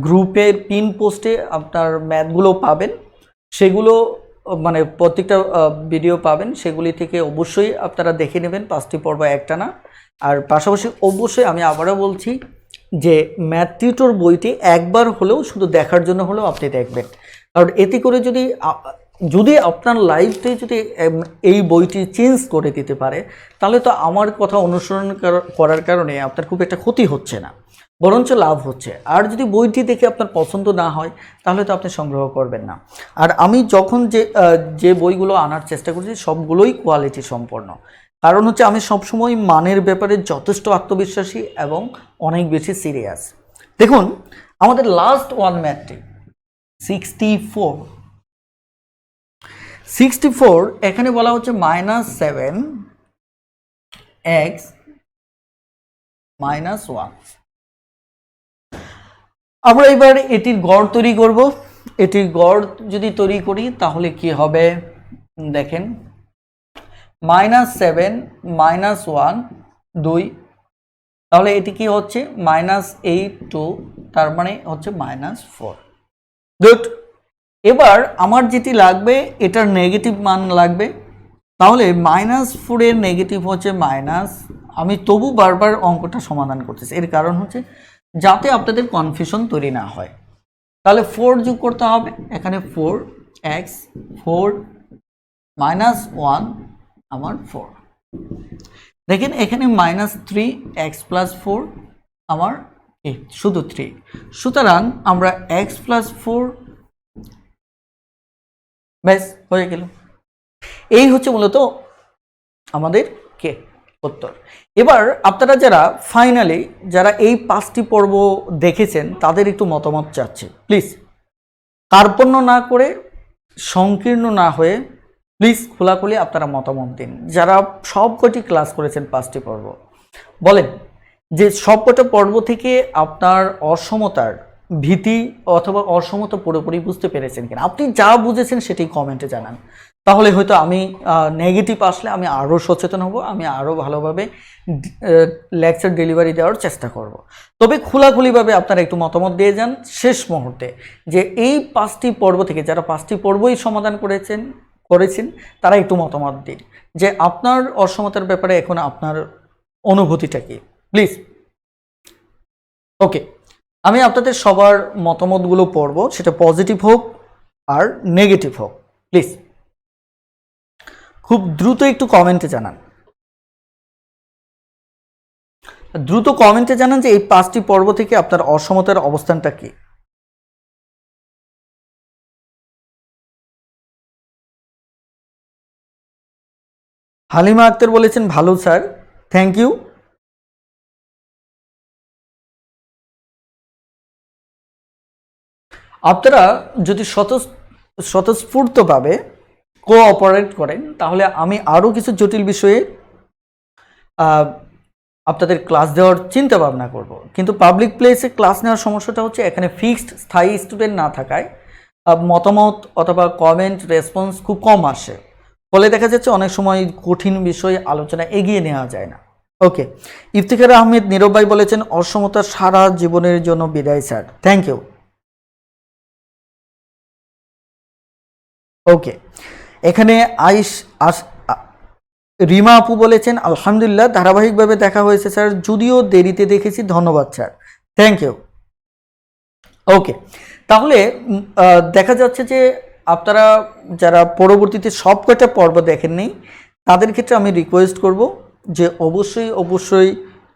গ্রুপের পিন পোস্টে আপনার ম্যাথগুলো পাবেন, সেগুলো মানে প্রত্যেকটা ভিডিও পাবেন, সেগুলি থেকে অবশ্যই আপনারা দেখে নেবেন 5টি পর্ব একটানা। আর পাশাপাশি অবশ্যই আমি আবারও বলছি যে ম্যাথ টিউটর বইটি একবার হলেও শুধু দেখার জন্য হলেও আপনি দেখবেন, কারণ এতে করে যদি আপনার লাইফে যদি এই বইটি চেঞ্জ করে দিতে পারে, তাহলে তো আমার কথা অনুসরণ করার কারণে আপনার খুব একটা ক্ষতি হচ্ছে না, বরঞ্চ লাভ হচ্ছে। আর যদি বইটি দেখে আপনার পছন্দ না হয় তাহলে তো আপনি সংগ্রহ করবেন না। আর আমি যখন যে বইগুলো আনার চেষ্টা করছি সবগুলোই কোয়ালিটি সম্পন্ন, কারণ হচ্ছে আমি সবসময় মানের ব্যাপারে যথেষ্ট আত্মবিশ্বাসী এবং অনেক বেশি সিরিয়াস। দেখুন আমাদের লাস্ট ওয়ান ম্যাথটি 64, এখানে বলা হচ্ছে -7x - 1। আমরা এবার এটির গড় তৈরি করব। এটির গড় যদি তৈরি করি তাহলে কি হবে দেখেন, -7 - 1 2, তাহলে এটি কি হচ্ছে -8 2, তার মানে হচ্ছে -4। গুড। এবার আমার যেটি লাগবে এটার নেগেটিভ মান লাগবে, তাহলে -4 এর নেগেটিভ হচ্ছে মাইনাস। আমি তবু বারবার অঙ্কটা সমাধান করতেছি, এর কারণ হচ্ছে যাতে আপনাদের কনফিউশন তৈরি না হয়। তাহলে 4 যোগ করতে হবে, এখানে 4x 4 - 1 আমার 4। দেখেন এখানে -3x + 4 আমার শুধু 3, সুতরাং আমরা x + 4 ব্যাস হয়ে গেল। এই হচ্ছে মূলত আমাদের উত্তর। এবার আপনারা যারা ফাইনালি যারা এই 5টি পর্ব দেখেছেন তাদের একটু মতামত চাচ্ছি প্লিজ, কার্পণ্য না করে, সংকীর্ণ না হয়ে প্লিজ খোলাখুলি আপনারা মতামত দিন। যারা সবকটি ক্লাস করেছেন 5টি পর্ব, বলেন যে সবকটা পর্ব থেকে আপনার অসমতার ভীতি অথবা অসমতা পুরোপুরি বুঝতে পেরেছেন কিনা। আপনি যা বুঝেছেন সেটি কমেন্টে জানান, তাহলে হয়তো আমি নেগেটিভ আসলে আমি আরও সচেতন হব, আমি আরও ভালোভাবে লেকচার ডেলিভারি দেওয়ার চেষ্টা করব। তবে খোলাখুলিভাবে আপনারা একটু মতামত দিয়ে যান শেষ মুহূর্তে, যে এই 5টি পর্ব থেকে যারা 5টি পর্বই সমাধান করেছেন তারা একটু মতামত দিন যে আপনার অসমতার ব্যাপারে এখন আপনার অনুভূতিটা কি, প্লিজ। ওকে, আমি আপনাদের সবার মতামতগুলো পড়ব, সেটা পজিটিভ হোক আর নেগেটিভ হোক। প্লিজ খুব দ্রুত একটু কমেন্টে জানান, যে এই 5টি পর্ব থেকে আপনার অসমতার অবস্থানটা কি। হালিমা আক্তার বলেছেন ভালো স্যার, থ্যাংক ইউ। আপনারা যদি স্বতঃস্ফূর্তভাবে কোঅপারেট করেন তাহলে আমি আরও কিছু জটিল বিষয়ে আপনাদের ক্লাস দেওয়ার চিন্তা ভাবনা করব। কিন্তু পাবলিক প্লেসে ক্লাস নেওয়ার সমস্যাটা হচ্ছে এখানে ফিক্সড স্থায়ী স্টুডেন্ট না থাকায় মতামত অথবা কমেন্ট রেসপন্স খুব কম আসে, ফলে দেখা যাচ্ছে অনেক সময় কঠিন বিষয়ে আলোচনা এগিয়ে নেওয়া যায় না। ওকে, ইফতিখার আহমেদ নীরব ভাই বলেছেন অসমতা সারা জীবনের জন্য বিদায় স্যার, থ্যাংক ইউ। ওকে, এখানে রিমা আপু বলেছেন আলহামদুলিল্লাহ ধারাবাহিকভাবে দেখা হয়েছে স্যার, যদিও দেরিতে দেখেছি, ধন্যবাদ স্যার, থ্যাংক ইউ। ওকে, তাহলে দেখা যাচ্ছে যে আপনারা যারা পরবর্তীতে সব কয়টা পর্ব দেখেননি তাদের ক্ষেত্রে আমি রিকোয়েস্ট করব যে অবশ্যই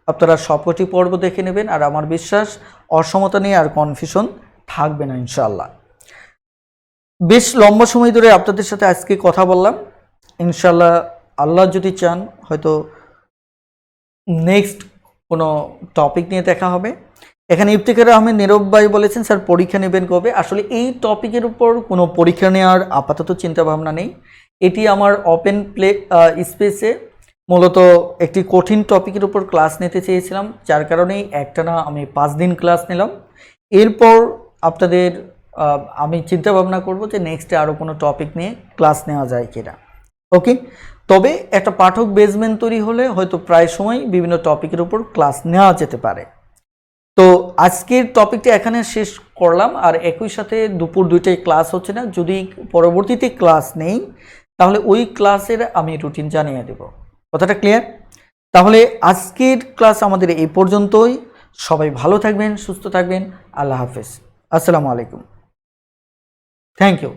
আপনারা সবকটি পর্ব দেখে নেবেন, আর আমার বিশ্বাস অসমতা নিয়ে আর কনফিউশন থাকবে না ইনশাআল্লাহ। বেশ লম্বা সময় ধরে আপনাদের সাথে আজকে কথা বললাম, ইনশাআল্লাহ আল্লাহ যদি চান হয়তো নেক্সট কোনো টপিক নিয়ে দেখা হবে। এখানে ইফতিখার আহমেদ নীরব ভাই বলেছেন স্যার পরীক্ষা নেবেন কবে। আসলে এই টপিকের উপর কোনো পরীক্ষা নেওয়ার আপাতত চিন্তা ভাবনা নেই, এটি আমার ওপেন প্লে স্পেসে মূলত একটি কঠিন টপিকের উপর ক্লাস নিতে চেয়েছিলাম, যার কারণেই একটানা আমি 5 দিন ক্লাস নিলাম। এরপর আপনাদের আমি চিন্তা ভাবনা করব যে নেক্সটে আরও কোনো টপিক নিয়ে ক্লাস নেওয়া যায় কিনা। ওকে, তবে একটা পাঠক বেসমেন্ট তৈরি হলে হয়তো প্রায় সময় বিভিন্ন টপিকের উপর ক্লাস নেওয়া যেতে পারে। তো আজকের টপিকটি এখানে শেষ করলাম, আর একই সাথে দুপুর 2টায় ক্লাস হচ্ছে না, যদি পরবর্তীতে ক্লাস নেই তাহলে ওই ক্লাসের আমি রুটিন জানিয়ে দেব। কথাটা ক্লিয়ার? তাহলে আজকের ক্লাস আমাদের এই পর্যন্তই। সবাই ভালো থাকবেন, সুস্থ থাকবেন, আল্লাহ হাফেজ, আসসালামু আলাইকুম, থ্যাংক ইউ।